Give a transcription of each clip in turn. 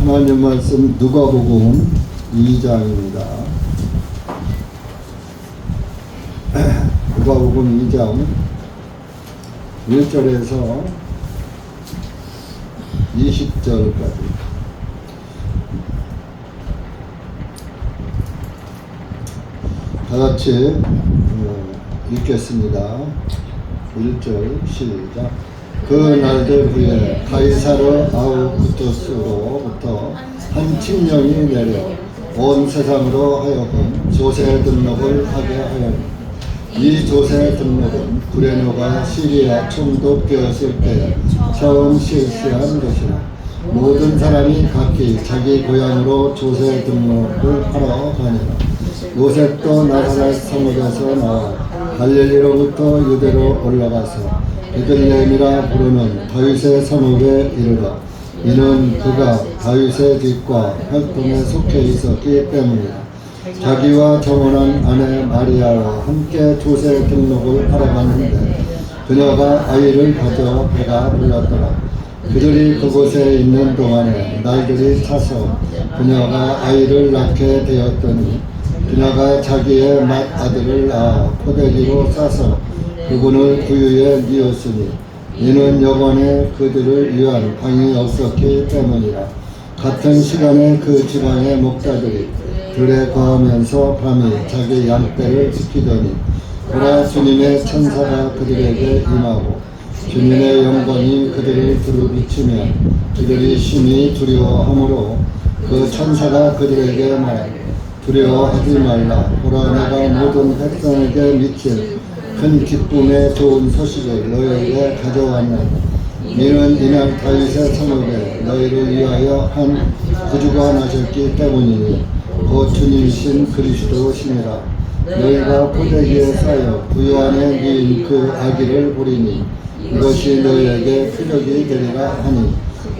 하나님 말씀 누가복음 2장입니다. 누가복음 2장 1절에서 20절까지 다같이 읽겠습니다. 1절 시작. 그 날들 후에 가이사르 아우구스로부터 한 칙령이 내려 온 세상으로 하여금 조세 등록을 하게 하였니, 이 조세 등록은 구레노가 시리아 총독되었을 때 처음 실시한 것이라. 모든 사람이 각기 자기 고향으로 조세 등록을 하러 가니라. 요셉도 나사렛 성읍에서 나와 갈릴리로부터 유대로 올라가서 베들레헴이라 부르는 다윗의 성읍에 이르러 이는 그가 다윗의 집과 혈통에 속해 있었기 때문이다. 자기와 정혼한 아내 마리아와 함께 조세 등록을 하러 갔는데 그녀가 아이를 가져 배가 불렀더라. 그들이 그곳에 있는 동안에 날들이 차서 그녀가 아이를 낳게 되었더니 그녀가 자기의 맏아들을 낳아 포대기로 싸서 그분을 구유에 뉘었으니 이는 여관에 그들을 위한 방이 없었기 때문이라. 같은 시간에 그 지방의 목자들이 들에 거하면서 밤이 자기 양떼를 지키더니 보라, 주님의 천사가 그들에게 임하고 주님의 영광이 그들을 두루비치며 그들이 심히 두려워하므로 그 천사가 그들에게 말하되 두려워하지 말라. 보라, 내가 모든 백성에게 미칠 큰 기쁨의 좋은 소식을 너희에게 가져왔나니 이는 이날 다윗의 성읍에 너희를 위하여 한 구주가 나셨기 때문이니 곧 주님이신 그리스도시니라. 너희가 포대기에 쌓여 구유 안에 누인 그 아기를 보리니 이것이 너희에게 표적이 되리라 하니,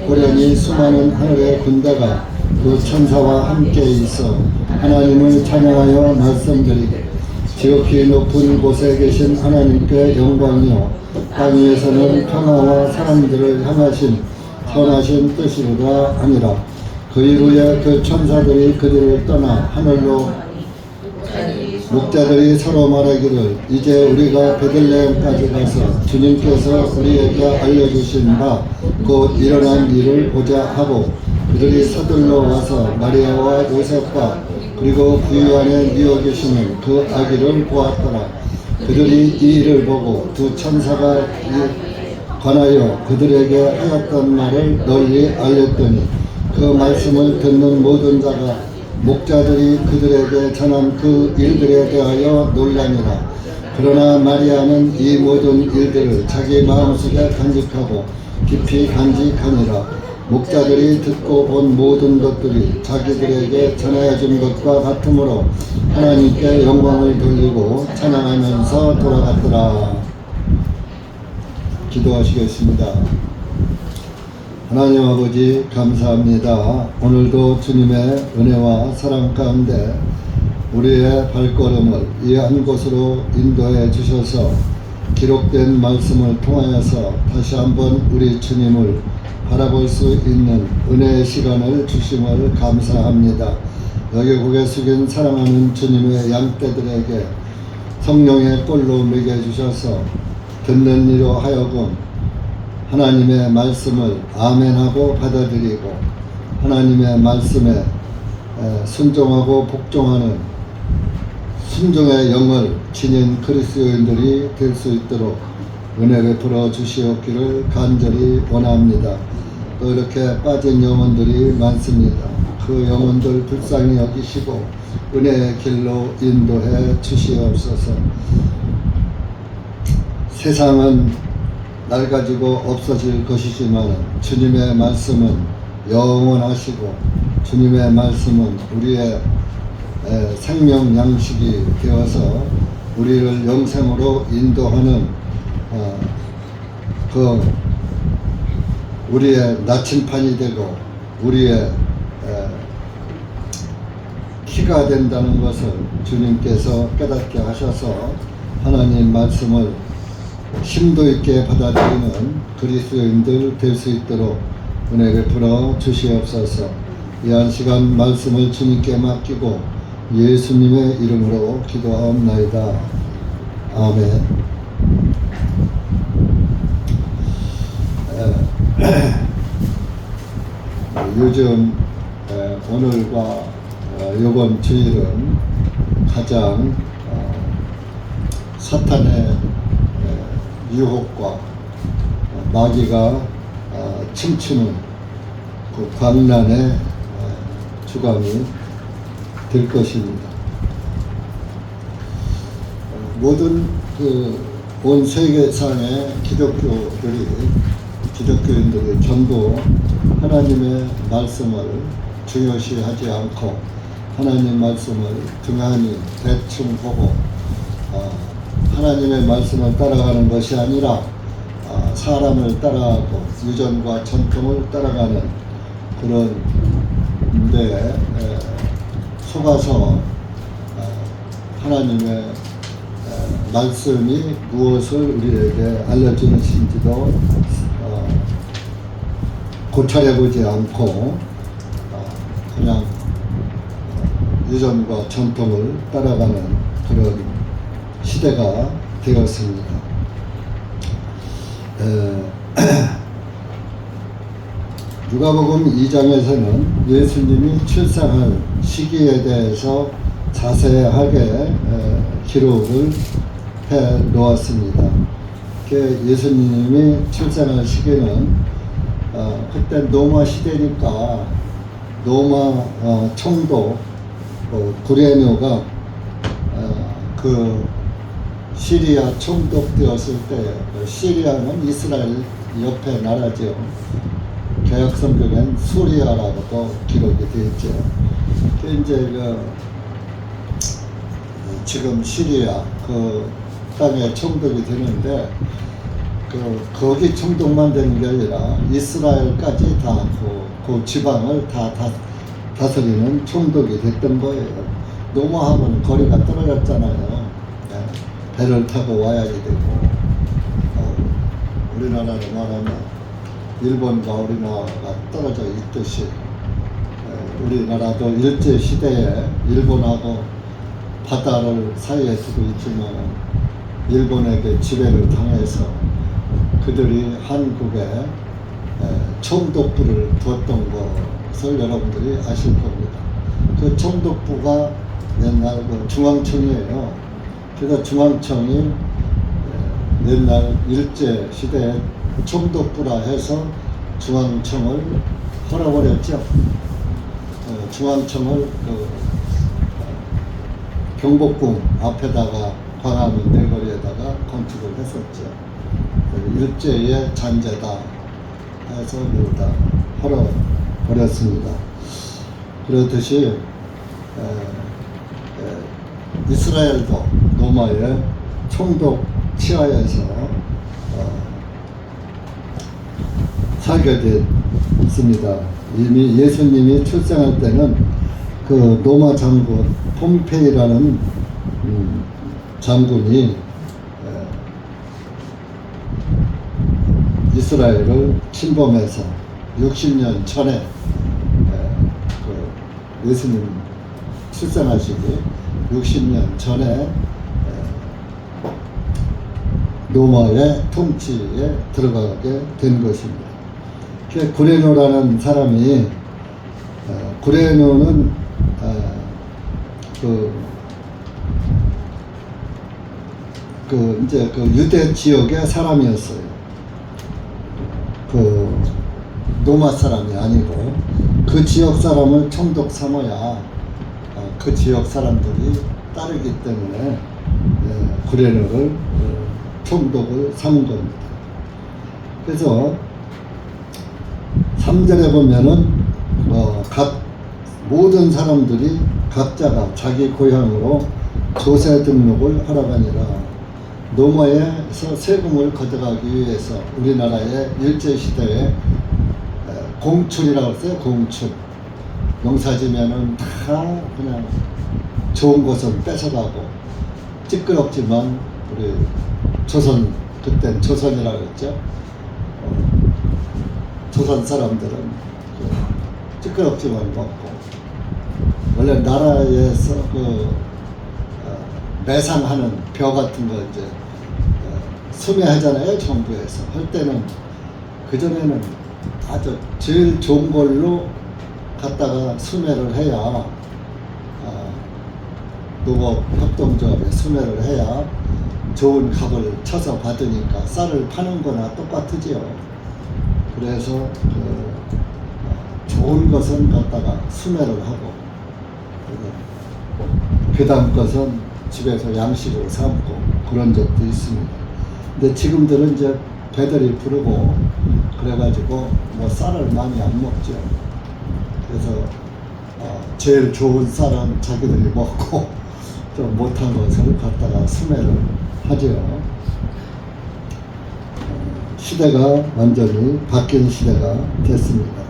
호련히 수많은 하늘의 군대가 그 천사와 함께 있어 하나님을 찬양하여 말씀드리되 지극히 높은 곳에 계신 하나님께 영광이요 땅 위에서는 평화와 사람들을 향하신 선하신 뜻이로다 하니라. 그 이후에 그 천사들이 그들을 떠나 하늘로 목자들이 서로 말하기를 이제 우리가 베들레헴까지 가서 주님께서 우리에게 알려주신 바 곧 일어난 일을 보자 하고 그들이 서둘러 와서 마리아와 요셉과 그리고 구유 안에 뉘어 계시는 그 아기를 보았더라. 그들이 이 일을 보고 두 천사가 관하여 그들에게 하였던 말을 널리 알렸더니 그 말씀을 듣는 모든 자가 목자들이 그들에게 전한 그 일들에 대하여 놀라니라. 그러나 마리아는 이 모든 일들을 자기 마음속에 간직하고 깊이 간직하니라. 목자들이 듣고 본 모든 것들이 자기들에게 전하여 준 것과 같으므로 하나님께 영광을 돌리고 찬양하면서 돌아갔더라. 기도하시겠습니다. 하나님 아버지, 감사합니다. 오늘도 주님의 은혜와 사랑 가운데 우리의 발걸음을 이 한 곳으로 인도해 주셔서 기록된 말씀을 통하여서 다시 한번 우리 주님을 바라볼 수 있는 은혜의 시간을 주심을 감사합니다. 여기 고개 숙인 사랑하는 주님의 양떼들에게 성령의 꼴로 먹여주셔서 듣는 이로 하여금 하나님의 말씀을 아멘하고 받아들이고 하나님의 말씀에 순종하고 복종하는 순종의 영을 지닌 그리스도인들이 될 수 있도록 은혜 베풀어 주시옵기를 간절히 원합니다. 또 이렇게 빠진 영혼들이 많습니다. 그 영혼들 불쌍히 여기시고 은혜의 길로 인도해 주시옵소서. 세상은 낡아지고 없어질 것이지만 주님의 말씀은 영원하시고 주님의 말씀은 우리의 생명 양식이 되어서 우리를 영생으로 인도하는 우리의 나침판이 되고 우리의 키가 된다는 것을 주님께서 깨닫게 하셔서 하나님 말씀을 심도 있게 받아들이는 그리스도인들 될 수 있도록 은혜 베풀어 주시옵소서. 이 한 시간 말씀을 주님께 맡기고 예수님의 이름으로 기도하옵나이다. 아멘. 요즘 오늘과 이번 주일은 가장 사탄의 유혹과 마귀가 춤추는 그 광란의 주간이 될 것입니다. 모든 온 세계상의 기독교인들이 전부 하나님의 말씀을 중요시하지 않고 하나님 말씀을 등한히 대충 보고 하나님의 말씀을 따라가는 것이 아니라 사람을 따라가고 유전과 전통을 따라가는 그런 데 속아서 하나님의 말씀이 무엇을 우리에게 알려주는지도 고찰해보지 않고 그냥 유전과 전통을 따라가는 그런 시대가 되었습니다. 누가복음 2장에서는 예수님이 출산할 시기에 대해서 자세하게 기록을 해 놓았습니다. 예수님이 출산할 시기는 그때 로마 시대니까 로마 총독 구레뇨가 그 시리아 총독 되었을 때 시리아는 이스라엘 옆에 나라죠. 개역 성경엔 수리아라고도 기록이 되어 있죠. 이제 지금 시리아 그 땅에 총독이 되는데 거기 총독만 되는 게 아니라 이스라엘까지 다 그 지방을 다 다스리는 총독이 됐던 거예요. 로마하고는 거리가 떨어졌잖아요. 배를 타고 와야지 되고 우리나라로 말하면 일본과 우리나라가 떨어져 있듯이 우리나라도 일제시대에 일본하고 바다를 사이에 두고 있지만 일본에게 지배를 당해서 그들이 한국에 총독부를 두었던 것을 여러분들이 아실 겁니다. 그 총독부가 옛날 그 중앙청이에요. 그래서 중앙청이 옛날 일제시대에 총독부라 해서 중앙청을 헐어버렸죠. 중앙청을 경복궁 앞에다가 광화문 내거리에다가 건축을 했었죠. 일제의 잔재다 해서 모두 다 헐어버렸습니다. 그렇듯이 이스라엘도 로마의 총독 치하에서 살게 됐습니다. 이미 예수님이 출생할 때는 그 로마 장군 폼페이라는 장군이 이스라엘을 침범해서 60년 전에 그 예수님 출생하시기 60년 전에 로마의 통치에 들어가게 된 것입니다. 구레뇨라는 사람이 구레뇨는 이제 그 유대 지역의 사람이었어요. 그 로마 사람이 아니고 그 지역 사람을 총독 삼아야 그 지역 사람들이 따르기 때문에 구레뇨를 총독을 삼은 겁니다. 그래서 3절에 보면은 각 모든 사람들이 각자가 자기 고향으로 조세 등록을 하라고 하니라. 로마에서 세금을 걷어가기 위해서 우리나라의 일제시대에 공출이라고 했어요. 공출. 농사지면은 다 그냥 좋은 것은 뺏어가고 찌끄럽지만 우리 조선, 그땐 조선이라고 했죠. 조선 사람들은 찌끄럽지만 먹고, 원래 나라에서 매상하는 벼 같은 거 이제 수매하잖아요. 정부에서 할 때는, 그전에는 아주 제일 좋은 걸로 갖다가 수매를 해야, 농업협동조합에 수매를 해야 좋은 값을 쳐서 받으니까 쌀을 파는 거나 똑같으지요. 그래서 좋은 것은 갖다가 수매를 하고, 그 다음 것은 집에서 양식으로 삼고 그런 적도 있습니다. 근데 지금들은 이제 배들이 부르고 그래가지고 뭐 쌀을 많이 안 먹죠. 그래서 제일 좋은 쌀은 자기들이 먹고 좀 못한 것을 갖다가 수매를 하죠. 시대가 완전히 바뀐 시대가 됐습니다.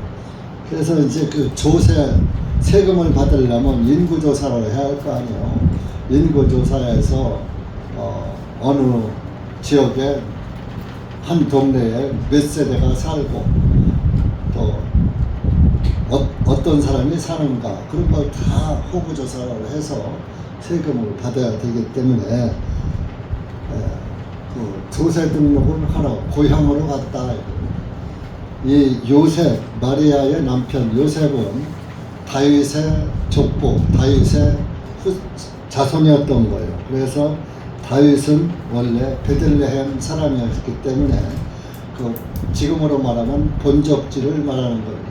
그래서 이제 그 조세, 세금을 받으려면 인구조사를 해야 할 거 아니에요. 인구조사에서 어느 지역에 한 동네에 몇 세대가 살고 또 어떤 사람이 사는가, 그런 걸 다 호구조사를 해서 세금을 받아야 되기 때문에 그 조세 등록을 하러 고향으로 갔다. 이 요셉, 마리아의 남편 요셉은 다윗의 족보, 다윗의 자손이었던 거예요. 그래서 다윗은 원래 베들레헴 사람이었기 때문에 그 지금으로 말하면 본적지를 말하는 겁니다.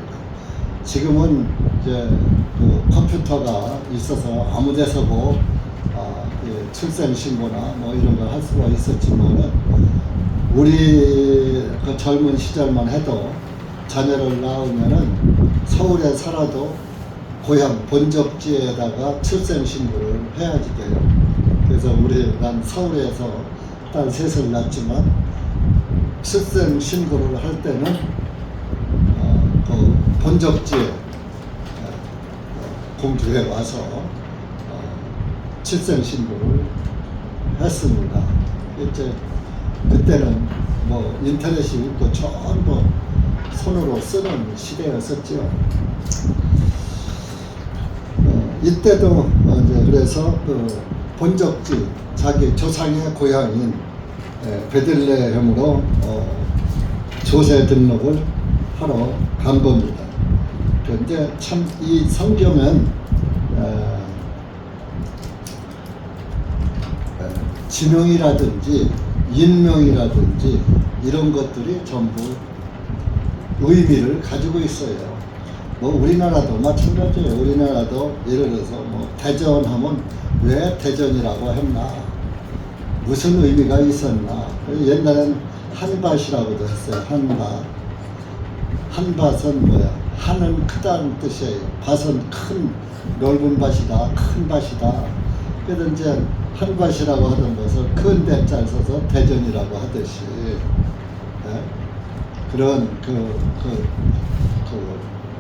지금은 이제 그 컴퓨터가 있어서 아무 데서도 출생신고나 뭐 이런 걸 할 수가 있었지만은, 우리 그 젊은 시절만 해도 자녀를 낳으면은 서울에 살아도 고향 본적지에다가 출생신고를 해야지 돼요. 그래서 난 서울에서 딸 셋을 낳지만 출생신고를 할 때는 그 본적지에 공주에 와서 출생신고를 했습니다. 이제 그때는 뭐 인터넷이 있고 전부 손으로 쓰는 시대였었죠. 이때도 이제 그래서 그 본적지, 자기 조상의 고향인 베들레헴으로 조세 등록을 하러 간 겁니다. 그런데 참 이 성경은 지명이라든지 인명이라든지 이런 것들이 전부 의미를 가지고 있어요. 뭐 우리나라도 마찬가지예요. 우리나라도 예를 들어서 뭐 대전하면 왜 대전이라고 했나, 무슨 의미가 있었나. 옛날엔 한밭이라고도 했어요. 한밭. 한밭은 뭐야? 한은 크다는 뜻이에요. 밭은 큰 넓은 밭이다, 큰 밭이다. 그래서 이제 한밭이라고 하던 것을 큰 대자를 써서 대전이라고 하듯이, 네? 그런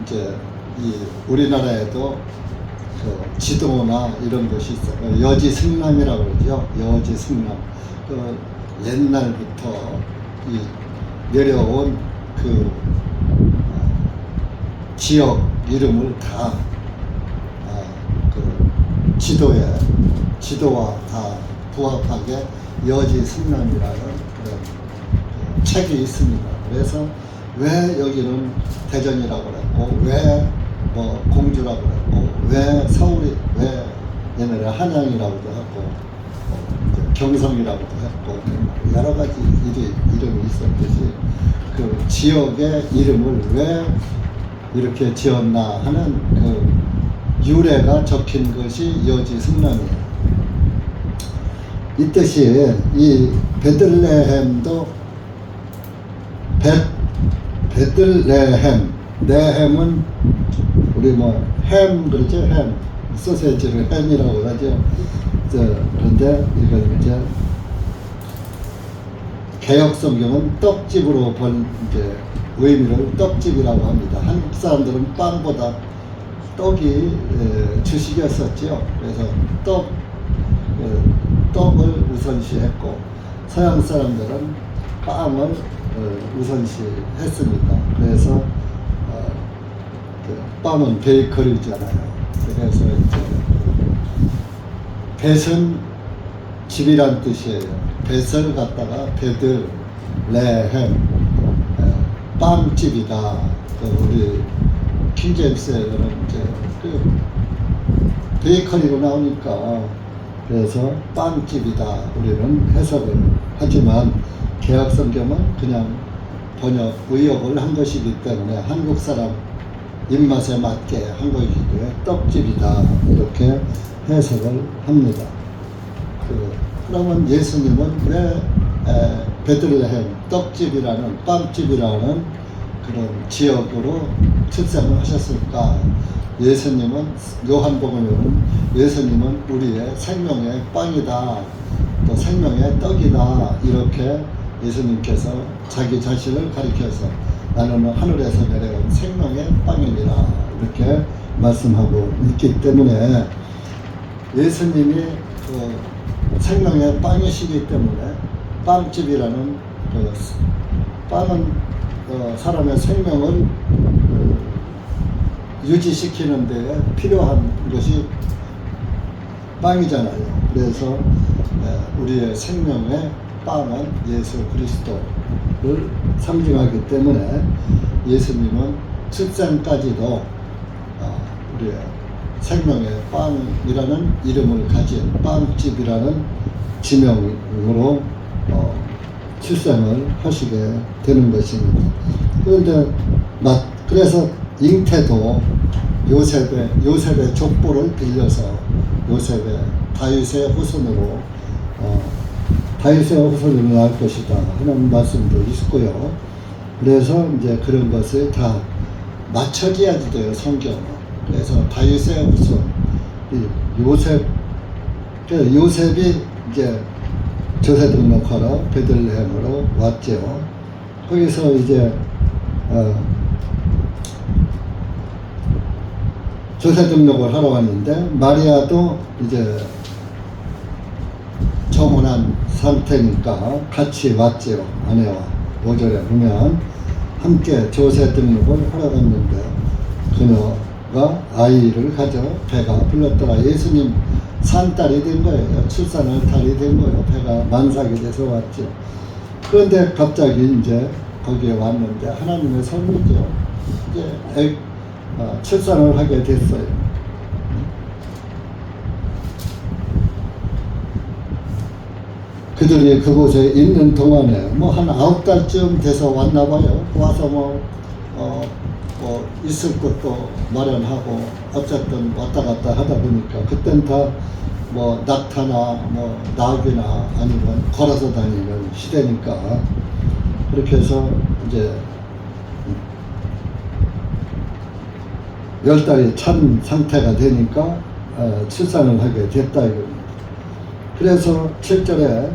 이제 이 우리나라에도 그 지도나 이런 것이 있어요. 여지승남이라고 그러죠. 여지승남. 그 옛날부터 이 내려온 그 지역 이름을 다 그 지도와 다 부합하게 여지승남이라는 그런 그 책이 있습니다. 그래서 왜 여기는 대전이라고 그랬고, 왜 뭐 공주라고 그랬고, 왜 서울이, 왜 옛날에 한양이라고도 했고, 경성이라고도 했고, 여러 가지 이름이 있었듯이 그 지역의 이름을 왜 이렇게 지었나 하는 그 유래가 적힌 것이 여지승남이에요. 이 뜻이, 이 베들레헴도 베들레헴, 네햄은 우리 뭐 햄 그러죠. 햄, 소세지를 햄이라고 하죠. 그런데 이건 이제 개역 성경은 떡집으로 본 이제 의미를 떡집이라고 합니다. 한국 사람들은 빵보다 떡이 주식이었었죠. 그래서 떡을 우선시했고, 서양 사람들은 빵을 우선시했습니다. 그래서 빵은 베이커리잖아요. 그래서 이제 벳은 집이란 뜻이에요. 벳을 갖다가 베들 레헴 빵집이다. 우리 킹제임스에는 이제 그 베이커리로 나오니까 그래서 빵집이다 우리는 해석을 하지만 개혁성경은 그냥 번역 의역을 한 것이기 때문에 한국 사람 입맛에 맞게 한 것이기에 떡집이다 이렇게 해석을 합니다. 그러면 예수님은 왜 베들레헴 떡집이라는 빵집이라는 그런 지역으로 출생을 하셨을까? 예수님은 요한복음에는 예수님은 우리의 생명의 빵이다, 또 생명의 떡이다 이렇게 예수님께서 자기 자신을 가리켜서 나는 하늘에서 내려온 생명의 빵이니라 이렇게 말씀하고 있기 때문에 예수님이 그 생명의 빵이시기 때문에 빵집이라는 그 빵은 사람의 생명을 유지시키는 데 필요한 것이 빵이잖아요. 그래서 우리의 생명의 빵은 예수 그리스도를 상징하기 때문에 예수님은 출생까지도 우리의 생명의 빵이라는 이름을 가진 빵집이라는 지명으로 출생을 하시게 되는 것입니다. 그런데 그래서 잉태도 요셉의 족보를 빌려서 요셉의 다윗의 후손으로 다윗의 후손으로 나올 것이다 하는 말씀도 있고요. 그래서 이제 그런 것을 다 맞춰져야지 돼요, 성경은. 그래서 다윗의 후손 요셉이 이제 조세 등록하러 베들레헴으로 왔죠. 거기서 이제 조세 등록을 하러 왔는데 마리아도 이제 청혼한 상태니까 같이 왔죠. 아내와 5절에 보면 함께 조세 등록을 하러 갔는데 그녀가 아이를 가져 배가 불렀더라. 예수님 산딸이 된 거예요. 출산할 딸이 된 거예요. 배가 만삭이 돼서 왔죠. 그런데 갑자기 이제 거기에 왔는데 하나님의 선물이죠. 이제 출산을 하게 됐어요. 그들이 그곳에 있는 동안에 뭐 한 9달쯤 돼서 왔나 봐요. 와서 있을 것도 마련하고 어쨌든 왔다 갔다 하다 보니까 그땐 다 뭐 낙타나 뭐 나귀나 아니면 걸어서 다니는 시대니까 그렇게 해서 이제 10달이 찬 상태가 되니까 출산을 하게 됐다 이겁니다. 그래서 7절에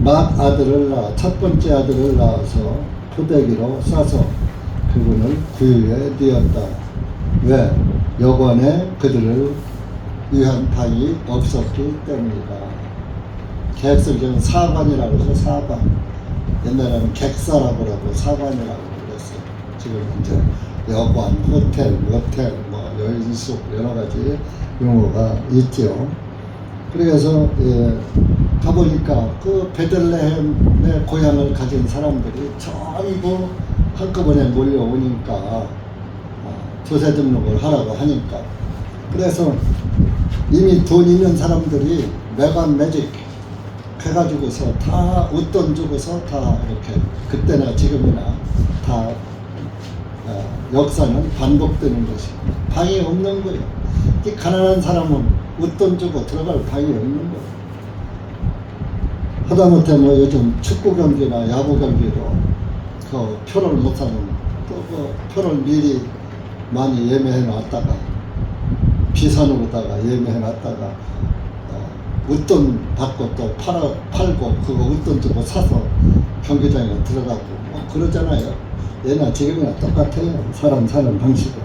맏 아들을 첫 번째 아들을 낳아서 포대기로 싸서 그분을 구유에 뉘었다. 왜? 여관에 그들을 위한 방이 없었기 때문이다. 개혁성경은 사관이라고 해서 사관. 옛날에는 객사라고 하고 사관이라고 그랬어요. 지금 이제 여관, 호텔, 모텔, 여인숙 여러 가지 용어가 있죠. 그래서 가보니까 그 베들레헴의 고향을 가진 사람들이 전부 한꺼번에 몰려오니까 조세 등록을 하라고 하니까 그래서 이미 돈 있는 사람들이 매관 매직 해가지고서 다 웃돈 주고서 다 이렇게 그때나 지금이나 다 역사는 반복되는 것이 방이 없는 거예요. 이 가난한 사람은 웃돈 주고 들어갈 방이 없는 거예요. 하다못해 뭐 요즘 축구 경기나 야구 경기도 그 표를 못 사면 또 그 표를 미리 많이 예매해 놨다가 비산으로다가 예매해 놨다가 웃돈 받고 또 팔고 그거 웃돈 주고 사서 경기장에 들어가고 뭐 그러잖아요. 예나 지금이나 똑같아요. 사람 사는 방식은.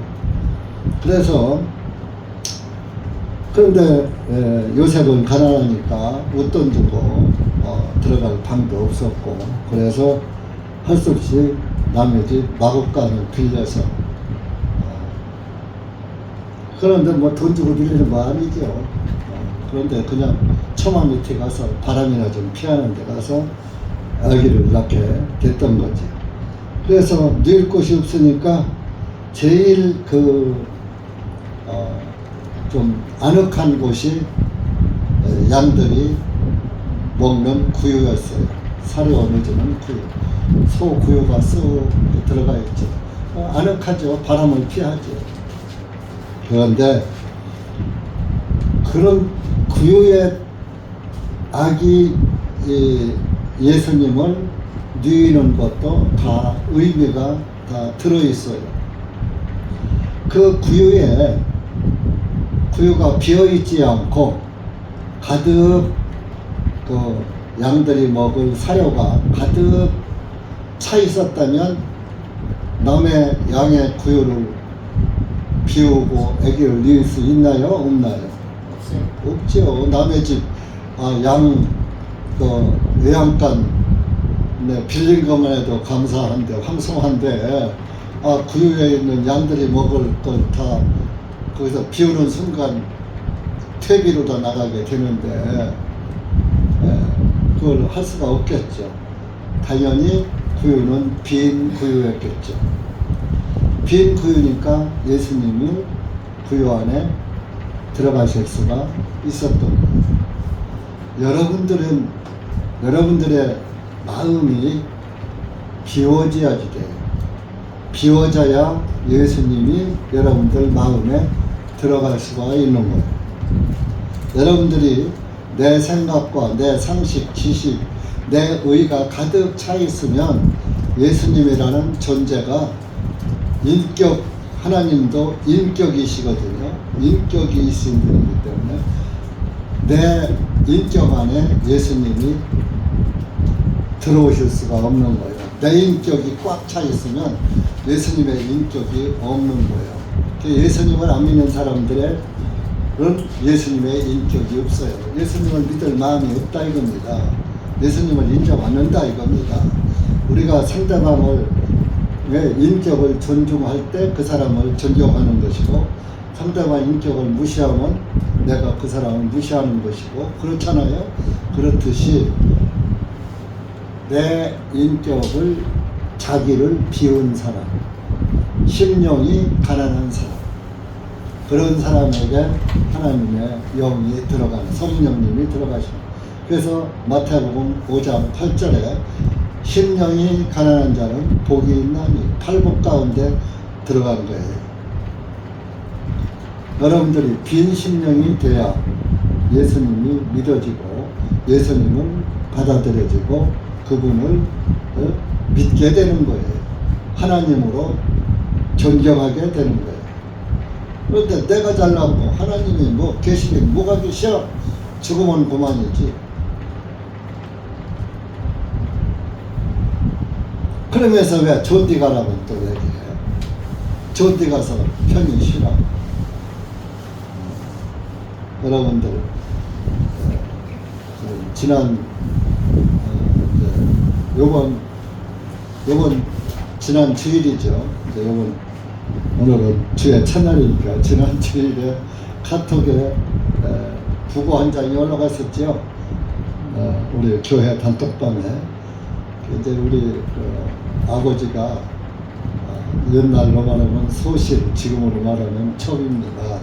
그래서 그런데 요셉은 가난하니까 웃돈 주고 들어갈 방도 없었고 그래서 할 수 없이 남의 집 마곡간을 빌려서 그런데 뭐 돈 주고 빌리는 거 아니죠. 그런데 그냥 처마 밑에 가서 바람이나 좀 피하는 데 가서 아기를 낳게 됐던 거지. 그래서 늘 곳이 없으니까 제일 좀 아늑한 곳이 양들이 먹는 구유였어요. 사료 얻어주는 구유. 소 구유가 쑥 들어가 있죠. 아늑하죠. 바람을 피하죠. 그런데 그런 구유의 아기 예수님을 누이는 것도 다 의미가 다 들어있어요. 그 구유가 비어있지 않고 가득 그 양들이 먹을 사료가 가득 차 있었다면 남의 양의 구유를 비우고 아기를 낳을 수 있나요? 없나요? 없죠. 남의 집 외양간 빌린 것만 해도 감사한데 황송한데 구유에 있는 양들이 먹을 걸 다 거기서 비우는 순간 퇴비로 다 나가게 되는데 그걸 할 수가 없겠죠. 당연히 구유는 빈 구유였겠죠. 빈 구유니까 예수님이 구유 안에 들어가실 수가 있었던 거예요. 여러분들의 마음이 비워져야지 돼요. 비워져야 예수님이 여러분들 마음에 들어갈 수가 있는 거예요. 여러분들이 내 생각과 내 상식, 지식, 내 의가 가득 차 있으면 예수님이라는 존재가 하나님도 인격이시거든요. 인격이 있는 분이기 때문에 내 인격 안에 예수님이 들어오실 수가 없는 거예요. 내 인격이 꽉 차 있으면 예수님의 인격이 없는 거예요. 예수님을 안 믿는 사람들은 예수님의 인격이 없어요. 예수님을 믿을 마음이 없다 이겁니다. 예수님을 인정 안 한다 이겁니다. 우리가 상대방의 인격을 존중할 때 그 사람을 존경하는 것이고, 상대방의 인격을 무시하면 내가 그 사람을 무시하는 것이고, 그렇잖아요. 그렇듯이 내 인격을, 자기를 비운 사람, 심령이 가난한 사람, 그런 사람에게 하나님의 영이 들어가는, 성령님이 들어가시는. 그래서 마태복음 5장 8절에 심령이 가난한 자는 복이 있나니, 팔복 가운데 들어간 거예요. 여러분들이 빈 심령이 돼야 예수님이 믿어지고, 예수님은 받아들여지고, 그분을 믿게 되는 거예요. 하나님으로 존경하게 되는 거예요. 그런데 내가 잘나고 하나님이 뭐 계시긴 뭐가 계셔? 죽으면 그만이지. 그러면서 왜 존디 가라고 또 얘기해요? 존디 가서 편히 쉬라. 여러분들 지난 요번 지난 주일이죠. 이제 오늘은 주의 첫날이니까 지난 주일에 카톡에 부고 한 장이 올라갔었죠. 우리 교회 단톡방에. 이제 우리 아버지가 옛날로 말하면 소실, 지금으로 말하면 첩입니다.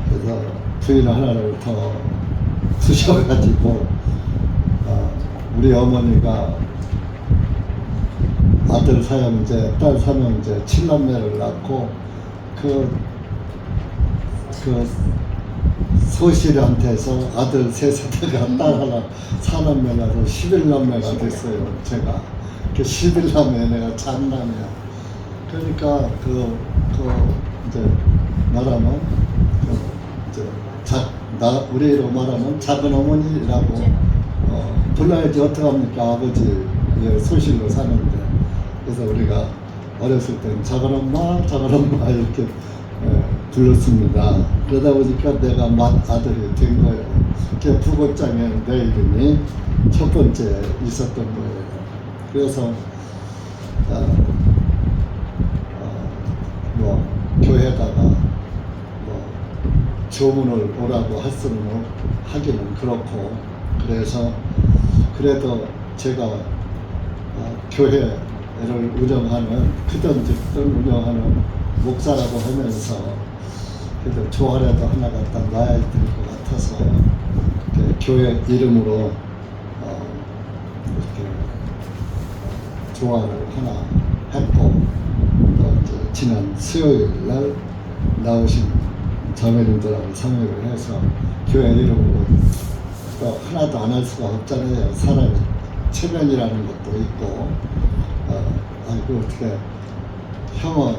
그래서 부인 하나를 더 두셔가지고 우리 어머니가 아들 사형제, 딸 삼형제, 7남매를 낳고 그 소실한테서 아들 3세대가 딸 하나 4남매라서 11남매가 됐어요. 제가 그 11남매 내가 장남이야. 그러니까 이제 말하면 우리로 말하면 작은 어머니라고 불러야지 어떡합니까? 아버지 소실로 사는데. 그래서 우리가 어렸을 때는 작은 엄마 이렇게 불렀습니다. 그러다 보니까 내가 맏아들이 된 거예요. 그 부고장에 내 이름이 첫 번째 있었던 거예요. 그래서 뭐 교회에다가 뭐 조문을 오라고 할 수는 하기는 그렇고, 그래서 그래도 제가 교회를 운영하는, 크든 작든 운영하는 목사라고 하면서 그래도 조화라도 하나 갖다 놔야 될 것 같아서 교회 이름으로 이렇게 조화를 하나 했고, 또 이제 지난 수요일 날 나오신 자매님들하고 상의를 해서 교회 이름으로 또 하나도 안 할 수가 없잖아요. 사람의 체면이라는 것도 있고, 아이고 어떻게 형은,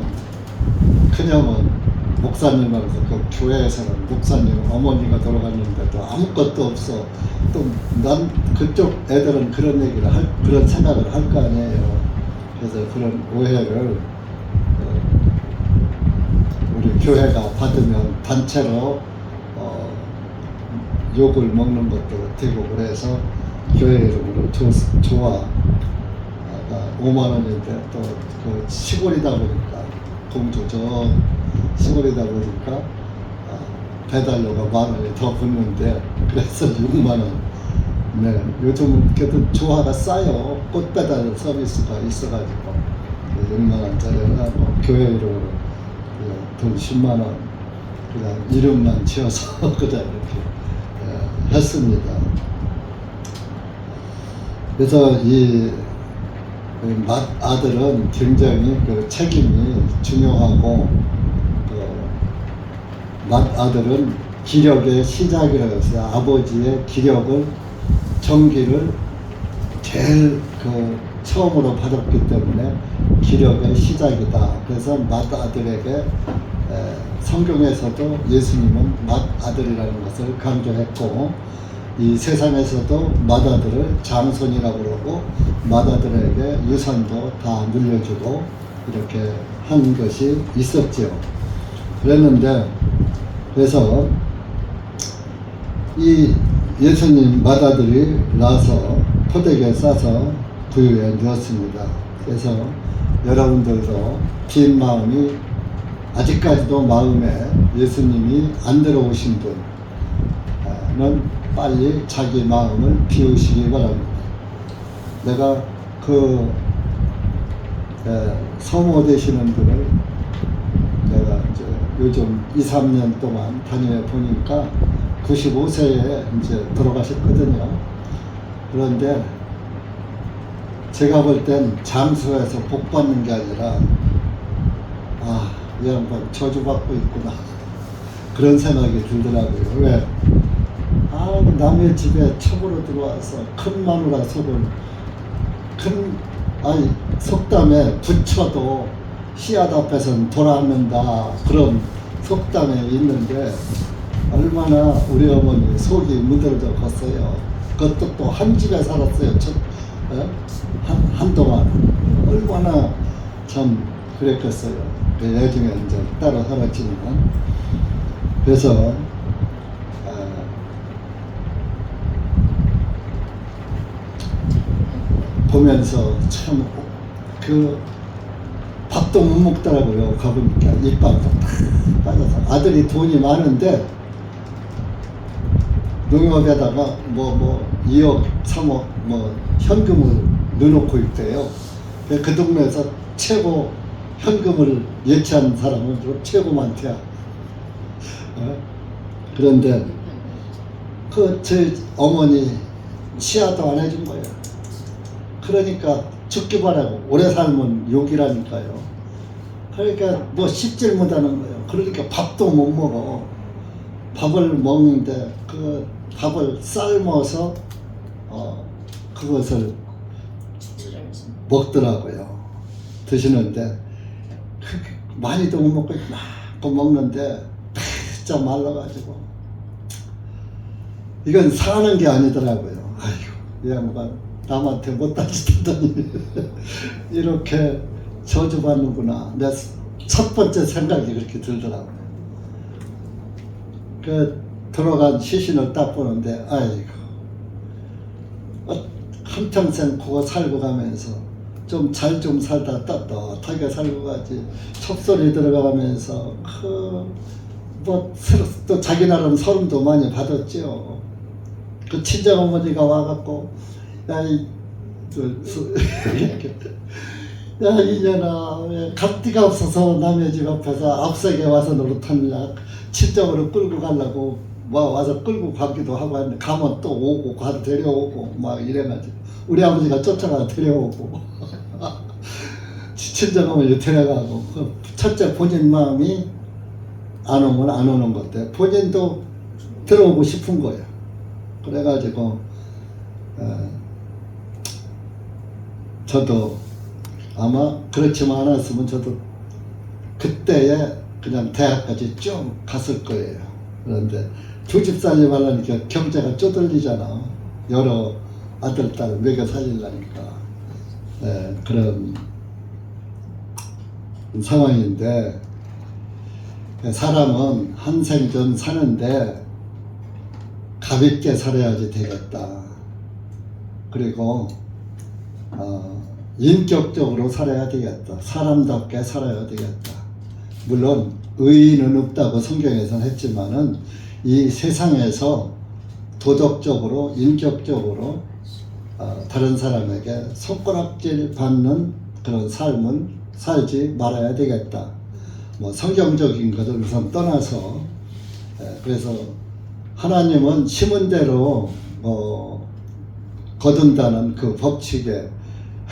큰형은 목사님하고 그 교회에서는 목사님 어머니가 돌아갔는데도 아무것도 없어. 또 난 그쪽 애들은 그런 얘기를 그런 생각을 할 거 아니에요. 그래서 그런 오해를 우리 교회가 받으면 단체로 욕을 먹는 것도 되고, 그래서 교회 이름으로 조화가 5만 원인데, 또 그 시골이다 보니까, 공주 저 시골이다 보니까 배달료가 1,000원이 더 붙는데, 그래서 6만 원. 네, 요즘은 그래도 조화가 싸요. 꽃 배달 서비스가 있어가지고 6만 원짜리를 하고, 교회 이름으로 돈 10만 원 그냥 이름만 지어서 그냥 이렇게 했습니다. 그래서 이 맏아들은 굉장히 그 책임이 중요하고, 맏아들은 기력의 시작이라고 해서 아버지의 기력을, 정기를 제일 처음으로 받았기 때문에 기력의 시작이다. 그래서 맏아들에게 성경에서도 예수님은 맏아들이라는 것을 강조했고, 이 세상에서도 맏아들을 장손이라고 그러고, 맏아들에게 유산도 다 물려주고 이렇게 한 것이 있었죠. 그랬는데, 그래서 이 예수님 맏아들이 나서 포대기에 싸서 부유에 넣었습니다. 그래서 여러분들도 빈 마음이 아직까지도 마음에 예수님이 안 들어오신 분은 빨리 자기 마음을 비우시기 바랍니다. 내가 성모 되시는 분을 내가 이제 요즘 2, 3년 동안 다녀 보니까 95세에 이제 돌아가셨거든요. 그런데 제가 볼 땐 장수에서 복 받는 게 아니라, 이 양반 저주받고 있구나, 그런 생각이 들더라고요. 왜? 남의 집에 첩으로 들어와서 큰 마누라 속을 속담에 부처도 씨앗 앞에서는 돌아앉는다, 그런 속담에 있는데, 얼마나 우리 어머니 속이 무들어져 컸어요. 그것도 또 한 집에 살았어요. 한동안 얼마나 참 그랬겠어요. 요즘에 이제 따로 살았지만. 그래서 보면서 참 밥도 못 먹더라고요. 가보니까 이빨도 다 빠져서. 아들이 돈이 많은데 농협에다가 2억 3억 현금을 넣어놓고 있대요. 그 동네에서 최고 현금을 예치한 사람은 최고 많대요. 그런데 제 어머니 시야도 안 해준 거예요. 그러니까 죽기 바라고, 오래 살면 욕이라니까요. 그러니까 씹질 못하는 거예요. 그러니까 밥도 못 먹어. 밥을 먹는데 그 밥을 삶아서 그것을 먹더라고요. 드시는데 많이도 못 먹고 이만큼 먹는데 진짜 말라가지고 이건 사는 게 아니더라고요. 아이고, 이 양반 남한테 못 따지더니 이렇게 저주받는구나. 내 첫 번째 생각이 그렇게 들더라고요. 들어간 시신을 딱 보는데, 아이고, 한평생 그거 살고 가면서 좀 잘 살다 떳떳하게 살고 가지, 첩소리 들어가면서 또 자기 나름 서름도 많이 받았죠. 그 친정어머니가 와갖고, 야, 야, 이년아, 왜 갓디가 없어서 남의 집 앞에서 앞세게 와서 노릇하느냐. 친정으로 끌고 가려고, 와서 끌고 가기도 하고 했는데, 가면 또 오고, 가도 데려오고, 막 이래가지고. 우리 아버지가 쫓아가 데려오고. 친정어머니 데려가고. 첫째 본인 마음이 안 오면 안 오는 건데, 본인도 들어오고 싶은 거예요. 그래가지고, 저도 아마 그렇지만 않았으면 저도 그때에 그냥 대학까지 쭉 갔을 거예요. 그런데 두 집 살림하려니까 경제가 쪼들리잖아. 여러 아들, 딸 먹여 살리려니까. 그런 상황인데, 사람은 한 생전 사는데 가볍게 살아야지 되겠다. 그리고 인격적으로 살아야 되겠다. 사람답게 살아야 되겠다. 물론 의인은 없다고 성경에서는 했지만은 이 세상에서 도덕적으로 인격적으로 다른 사람에게 손가락질 받는 그런 삶은 살지 말아야 되겠다. 뭐 성경적인 것을 우선 떠나서, 그래서 하나님은 심은 대로 거둔다는 그 법칙에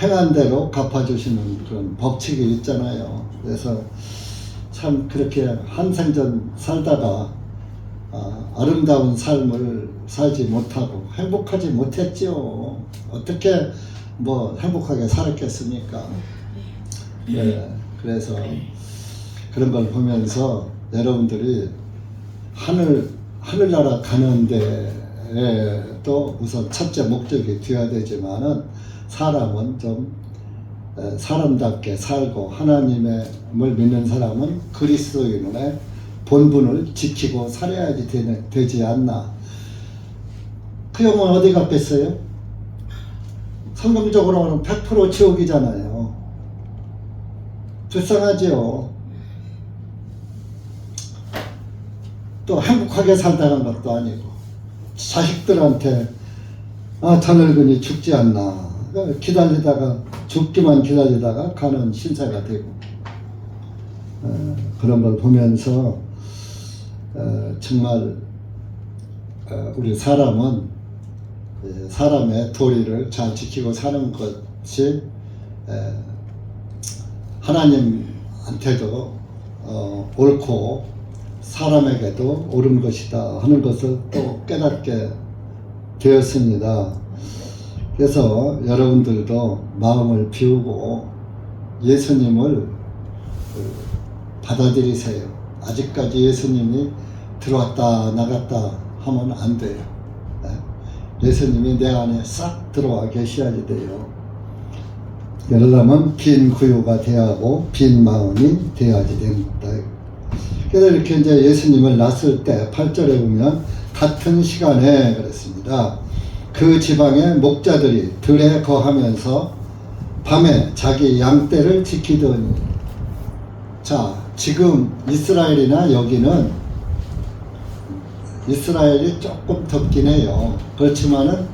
행한 대로 갚아주시는 그런 법칙이 있잖아요. 그래서 참 그렇게 한 생전 살다가 아름다운 삶을 살지 못하고 행복하지 못했죠. 어떻게 뭐 행복하게 살았겠습니까? 그래서 그런 걸 보면서 여러분들이 하늘나라 가는데 또 우선 첫째 목적이 되어야 되지만은 사람은 좀 사람답게 살고 하나님을 믿는 사람은 그리스도인의 본분을 지키고 살아야지 되지 않나. 그 영혼 어디 갔겠어요? 성경적으로는 100% 지옥이잖아요. 불쌍하지요. 또 행복하게 살다간 것도 아니고 자식들한테 저 늙은이 죽지 않나 기다리다가 죽기만 기다리다가 가는 신세가 되고 그런 걸 보면서 정말 우리 사람은 사람의 도리를 잘 지키고 사는 것이 하나님한테도 옳고 사람에게도 옳은 것이다 하는 것을 또 깨닫게 되었습니다. 그래서 여러분들도 마음을 비우고 예수님을 받아들이세요. 아직까지 예수님이 들어왔다 나갔다 하면 안 돼요. 예수님이 내 안에 싹 들어와 계셔야지 돼요. 그러려면 빈 구유가 되어야 하고 빈 마음이 되어야지 됩니다. 그래서 이렇게 이제 예수님을 낳았을 때 8절에 보면 같은 시간에 그랬습니다. 그 지방의 목자들이 들에 거하면서 밤에 자기 양떼를 지키더니. 자, 지금 이스라엘이나 여기는 이스라엘이 조금 덥긴 해요. 그렇지만은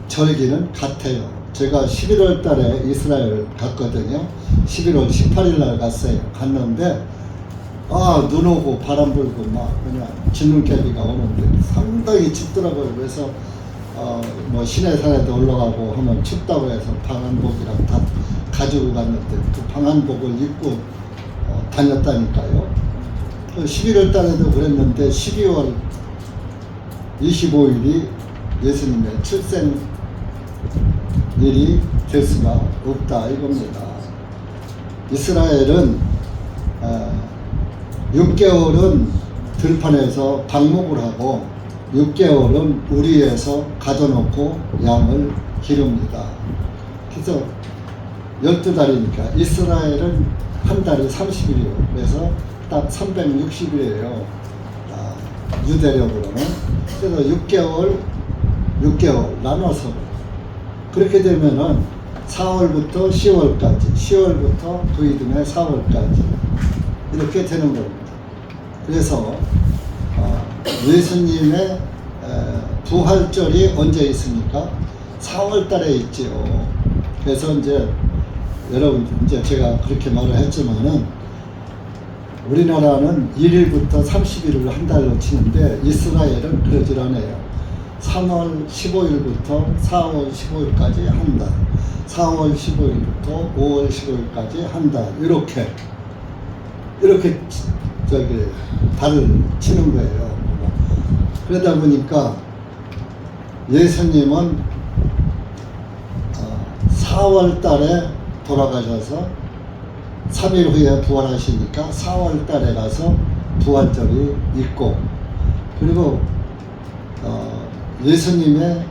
절기는 같아요. 제가 11월 달에 이스라엘 갔거든요. 11월 18일 날 갔는데 눈 오고 바람 불고 막 그냥 진눈깨비가 오는데 상당히 춥더라고요. 그래서 뭐 시내산에도 올라가고 하면 춥다고 해서 방한복이랑 다 가지고 갔는데 그 방한복을 입고 다녔다니까요. 11월 달에도 그랬는데 12월 25일이 예수님의 출생일이 될 수가 없다 이겁니다. 이스라엘은 6개월은 들판에서 방목을 하고 6개월은 우리에서 가둬놓고 양을 기릅니다. 그래서 12달이니까 이스라엘은 한 달이 30일이에요. 그래서 딱 360일이에요. 유대력으로는. 그래서 6개월 나눠서 그렇게 되면은 4월부터 10월까지 10월부터 그 이듬해 4월까지 이렇게 되는 겁니다. 그래서 예수님의 부활절이 언제 있습니까? 4월 달에 있지요. 그래서 이제 여러분 이제 제가 그렇게 말을 했지만은 우리나라는 1일부터 30일을 한 달로 치는데 이스라엘은 그러질 않아요. 3월 15일부터 4월 15일까지 한 달, 4월 15일부터 5월 15일까지 한 달, 이렇게 달을 치는 거예요. 그러다 보니까 예수님은 4월 달에 돌아가셔서 3일 후에 부활하시니까 4월 달에 가서 부활절이 있고, 그리고 예수님의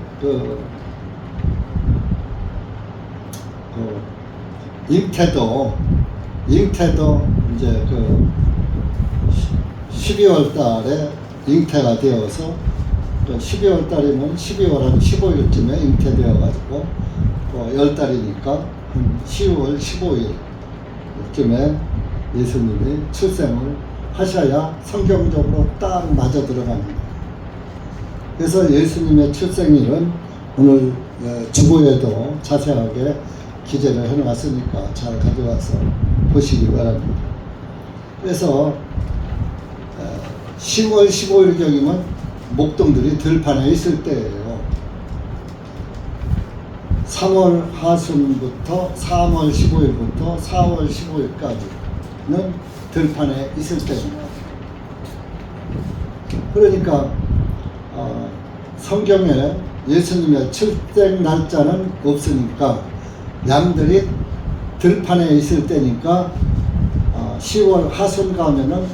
잉태도 이제 12월 달에 잉태가 되어서 12월 달이면 12월 한 15일쯤에 잉태되어 가지고 10달이니까 한 10월 15일쯤에 예수님이 출생을 하셔야 성경적으로 딱 맞아 들어갑니다. 그래서 예수님의 출생일은 오늘 주보에도 자세하게 기재를 해놨으니까 잘 가져와서 보시기 바랍니다. 그래서 10월 15일경이면 목동들이 들판에 있을 때예요. 3월 하순부터 3월 15일부터 4월 15일까지는 들판에 있을 때입니다. 그러니까 성경에 예수님의 출생 날짜는 없으니까 양들이 들판에 있을 때니까 10월 하순 가면은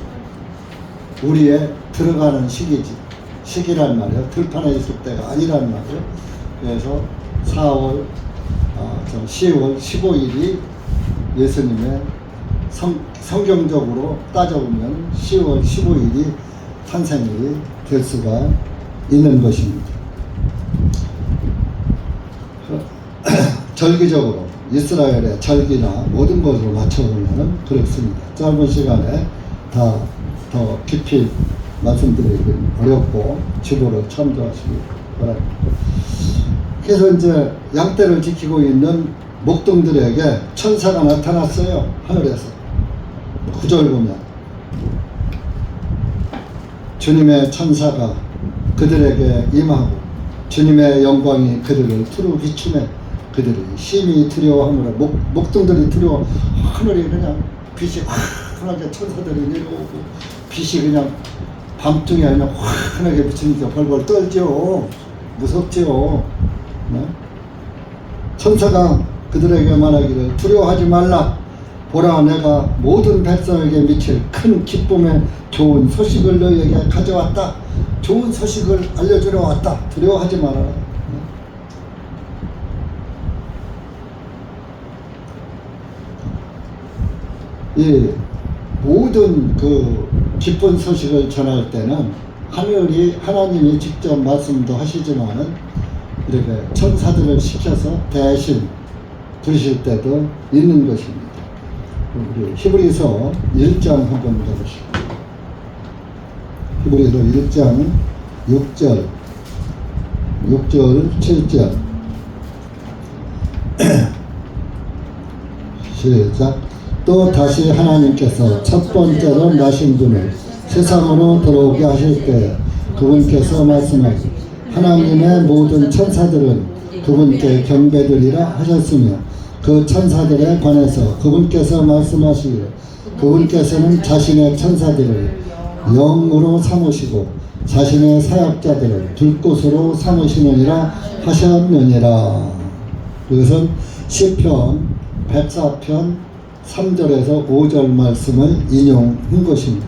우리의 들어가는 시기란 말이에요. 들판에 있을 때가 아니란 말이에요. 그래서 10월 15일이 예수님의 성경적으로 따져보면 10월 15일이 탄생이 될 수가 있는 것입니다. 절기적으로 이스라엘의 절기나 모든 것으로 맞춰보면 그렇습니다. 짧은 시간에 더 깊이 말씀드리기 어렵고 주보로 참조하시기 바랍니다. 그래서 이제 양떼를 지키고 있는 목동들에게 천사가 나타났어요. 하늘에서. 9절 보면 주님의 천사가 그들에게 임하고 주님의 영광이 그들을 두루 비추매 그들이 심히 두려워하므로 목동들이 두려워. 하늘이 그냥 빛이 환하게 천사들이 내려오고 빛이 그냥 밤중에 그냥 환하게 비치니까 벌벌 떨죠. 무섭죠. 네? 천사가 그들에게 말하기를 두려워하지 말라. 보라, 내가 모든 백성에게 미칠 큰 기쁨의 좋은 소식을 너희에게 가져왔다. 좋은 소식을 알려주러 왔다. 두려워하지 말아라. 이 모든 기쁜 소식을 전할 때는 하나님이 직접 말씀도 하시지만은 이렇게 천사들을 시켜서 대신 부르실 때도 있는 것입니다. 우리 히브리서 1장 한번 보시죠. 히브리서 1장 6절 7절 시작. 또 다시 하나님께서 첫 번째로 나신 분을 세상으로 들어오게 하실 때 그분께서 말씀하시고 하나님의 모든 천사들은 그분께 경배드리라 하셨으며 그 천사들에 관해서 그분께서 말씀하시기를 그분께서는 자신의 천사들을 영으로 삼으시고 자신의 사역자들을 들꽃으로 삼으시느니라 하셨느니라. 이것은 시편 104편 3절에서 5절 말씀을 인용한 것입니다.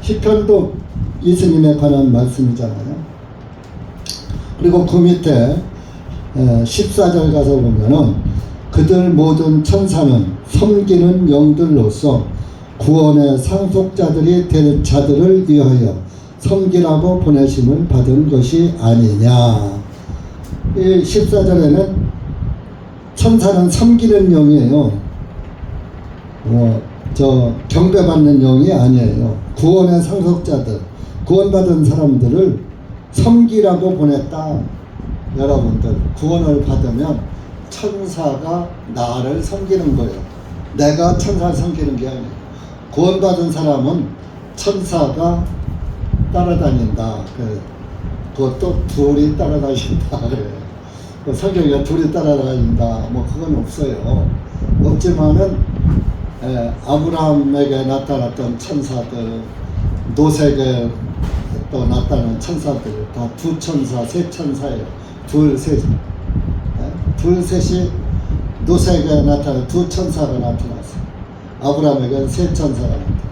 시편도 예수님에 관한 말씀이잖아요. 그리고 그 밑에 14절 가서 보면은 그들 모든 천사는 섬기는 영들로서 구원의 상속자들이 될 자들을 위하여 섬기라고 보내심을 받은 것이 아니냐. 이 14절에는 천사는 섬기는 영이에요. 경배받는 영이 아니에요. 구원의 상속자들, 구원받은 사람들을 섬기라고 보냈다. 여러분들 구원을 받으면 천사가 나를 섬기는 거예요. 내가 천사를 섬기는 게 아니에요. 구원받은 사람은 천사가 따라다닌다. 그것도 둘이 따라다닌다. 그래. 성경에 둘이 따라다닌다. 뭐 그건 없어요. 없지만은 아브라함에게 나타났던 천사들, 노색에 또 나타나는 천사들 다 두 천사, 세 천사예요. 둘, 셋이 노색에 나타난 두 천사가 나타났어요. 아브라함에게는 세 천사가 나타났어요.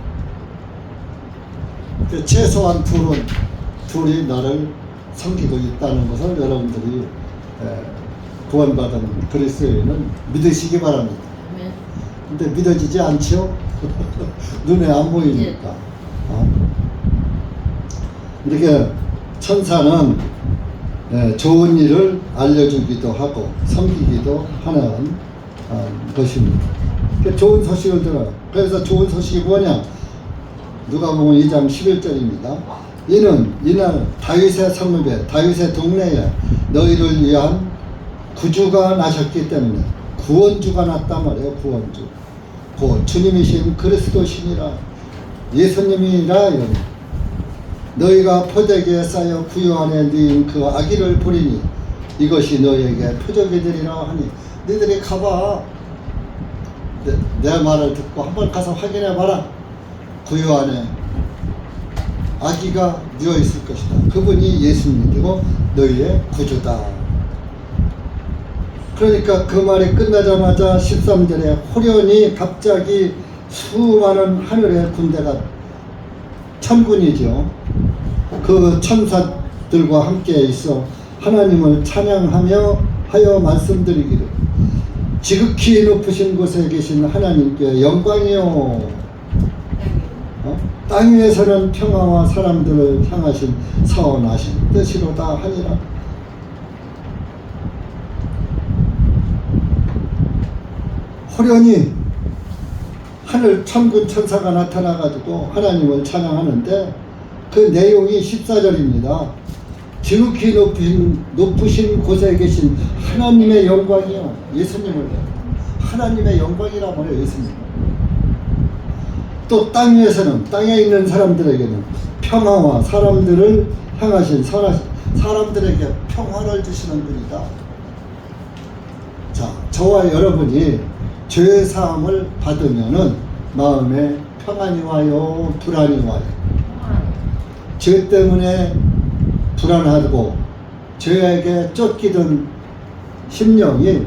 최소한 둘이 나를 섬기고 있다는 것을 여러분들이 구원받은 그리스도인은 믿으시기 바랍니다. 근데 믿어지지 않죠? 눈에 안 보이니까. 이렇게 천사는 좋은 일을 알려주기도 하고 섬기기도 하는 것입니다. 좋은 소식을 들어요. 그래서 좋은 소식이 뭐냐? 누가복음 2장 11절입니다. 이는 이날 다윗의 성읍에 다윗의 동네에 너희를 위한 구주가 나셨기 때문에 구원주가 났단 말이에요. 구원주. 곧 주님이신 그리스도시니라. 예수님이라. 너희가 포대기에 쌓여 구유 안에 넣은 그 아기를 보리니 이것이 너희에게 표적이 되리라 하니, 너희들이 가봐. 내 말을 듣고 한번 가서 확인해 봐라. 구유 안에 아기가 누워 있을 것이다. 그분이 예수님이고 너희의 구주다. 그러니까 그 말이 끝나자마자 13절에 호련히 갑자기 수많은 하늘의 군대가, 천군이죠. 그 천사들과 함께 있어 하나님을 찬양하며 하여 말씀드리기를, 지극히 높으신 곳에 계신 하나님께 영광이요, 땅 위에서는 평화와 사람들을 향하신 선하신 뜻이로다 하니라. 호련히 하늘 천군 천사가 나타나가지고 하나님을 찬양하는데 그 내용이 14절입니다. 지극히 높으신 곳에 계신 하나님의 영광이요. 예수님을, 하나님의 영광이라 말해요. 예수님. 또 땅 위에서는, 땅에 있는 사람들에게는 평화와 사람들을 향하신 선하신, 사람들에게 평화를 주시는 분이다. 자, 저와 여러분이 죄 사함을 받으면은 마음에 평안이 와요, 불안이 와요. 죄 때문에 불안하고 죄에게 쫓기던 심령이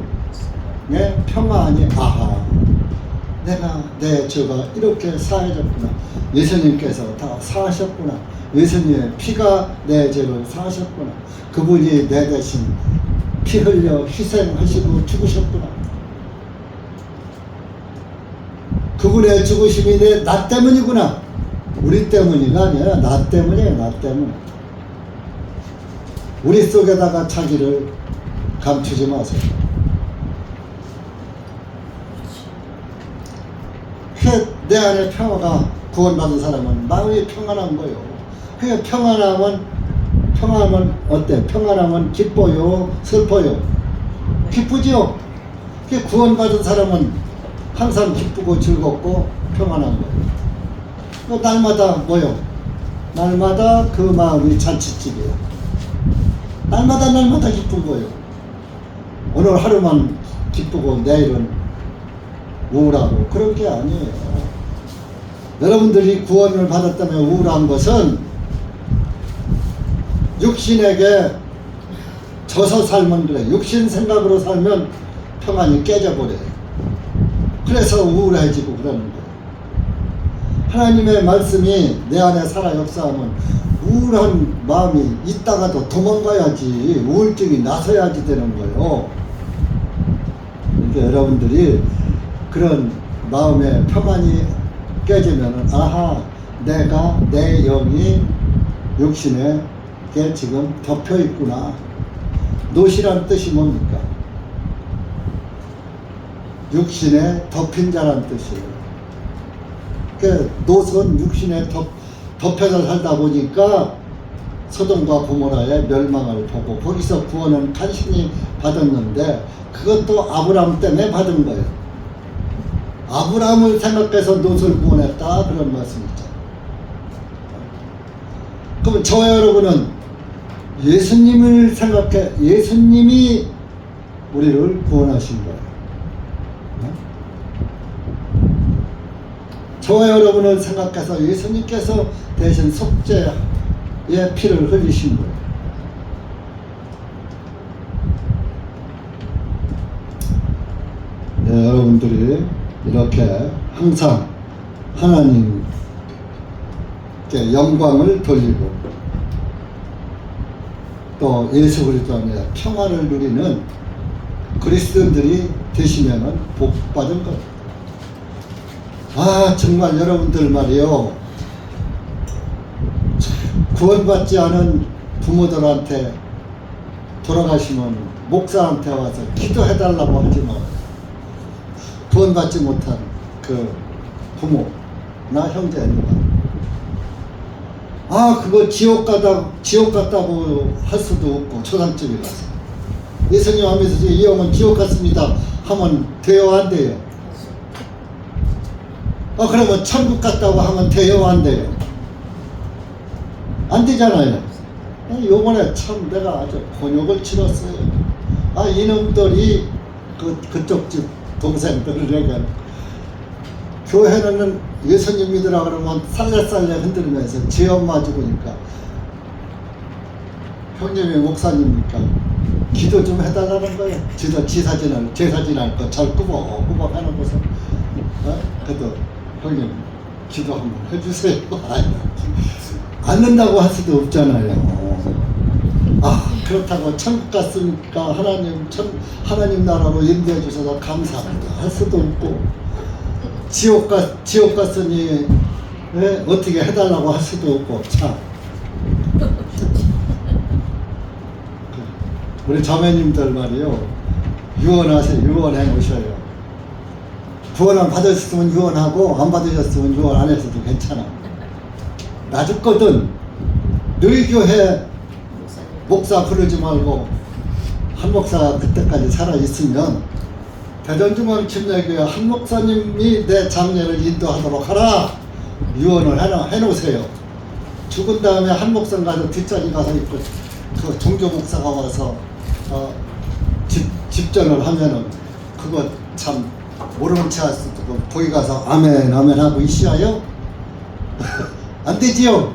평안이, 아하, 내가 내 죄가 이렇게 사해졌구나. 예수님께서 다 사하셨구나. 예수님의 피가 내 죄를 사하셨구나. 그분이 내 대신 피 흘려 희생하시고 죽으셨구나. 그분의 죽으심이 나 때문이구나. 우리 때문이가 아니라 나 때문이에요. 나 때문에. 우리 속에다가 자기를 감추지 마세요. 내 안에 평화가, 구원받은 사람은 마음이 평안한 거예요. 그 평안함은 어때? 평안함은 기뻐요, 슬퍼요? 기쁘죠? 그 구원받은 사람은 항상 기쁘고 즐겁고 평안한 거예요. 날마다 뭐요? 날마다 그 마음이 잔치집이에요. 날마다 기쁜 거예요. 오늘 하루만 기쁘고 내일은 우울하고 그런 게 아니에요. 여러분들이 구원을 받았다면 우울한 것은 육신에게 져서 살면 그래. 육신 생각으로 살면 평안이 깨져버려요. 그래서 우울해지고 그러는 거예요. 하나님의 말씀이 내 안에 살아 역사하면 우울한 마음이 있다가도 도망가야지, 우울증이 나서야지 되는 거예요. 그러니까 여러분들이 그런 마음의 평안이 깨지면은, 아하, 내가, 내 영이 육신에 지금 덮여 있구나. 노시란 뜻이 뭡니까? 육신에 덮인 자란 뜻이에요. 그 노선 육신에 덮여서 살다 보니까 소돔과 고모라의 멸망을 보고 거기서 구원은 간신히 받았는데 그것도 아브라함 때문에 받은 거예요. 아브라함을 생각해서 롯을 구원했다 그런 말씀이죠. 그럼 저와 여러분은 예수님을 생각해 예수님이 우리를 구원하신 거예요. 저와 여러분을 생각해서 예수님께서 대신 속죄의 피를 흘리신 거예요. 네, 여러분들이 이렇게 항상 하나님께 영광을 돌리고 또 예수 그리스도 안에 평화를 누리는 그리스도인들이 되시면은 복 받은 것. 아 정말 여러분들 말이요, 구원받지 않은 부모들한테 돌아가시면 목사한테 와서 기도해달라고 하지만 구원받지 못한 그 부모나 형제니까 그거 지옥 갔다고 할 수도 없고 초상집이라서 예수님 하면서 이 영은 지옥 갔습니다 하면 돼요 안 돼요? 그러면 천국 갔다고 하면 돼요 안 돼요? 안 되잖아요. 요번에 참 내가 아주 곤욕을 치렀어요. 이놈들이 그쪽 집 동생들을 내가 교회는 예수님 믿으라 그러면 살래살래 흔들면서 지 엄마 죽으니까 형님이 목사님이니까 기도 좀 해달라는 거예요. 지도 제사지날 거 잘 꾸벅꾸벅 해놓고서 그래도 형님 기도 한번 해주세요. 않는다고 할 수도 없잖아요. 그렇다고 천국 갔으니까 하나님 나라로 인도해 주셔서 감사합니다 할 수도 없고, 지옥 갔으니 어떻게 해달라고 할 수도 없고, 참. 우리 자매님들 말이요, 유언해 놓으셔요. 구원 받으셨으면 유언하고 안 받으셨으면 유언 안 했어도 괜찮아. 나 죽거든 너희 교회 목사 부르지 말고 한 목사가 그때까지 살아있으면 대전중앙 침례교회 한 목사님이 내 장례를 인도하도록 하라 유언을 해놓으세요. 죽은 다음에 한 목사가 가서 뒷자리 가서 있고 그 종교 목사가 와서 집전을 하면은 그거 참 모르는 체 할 수도 없고 거기 가서 아멘 하고 이시하여 안 되지요.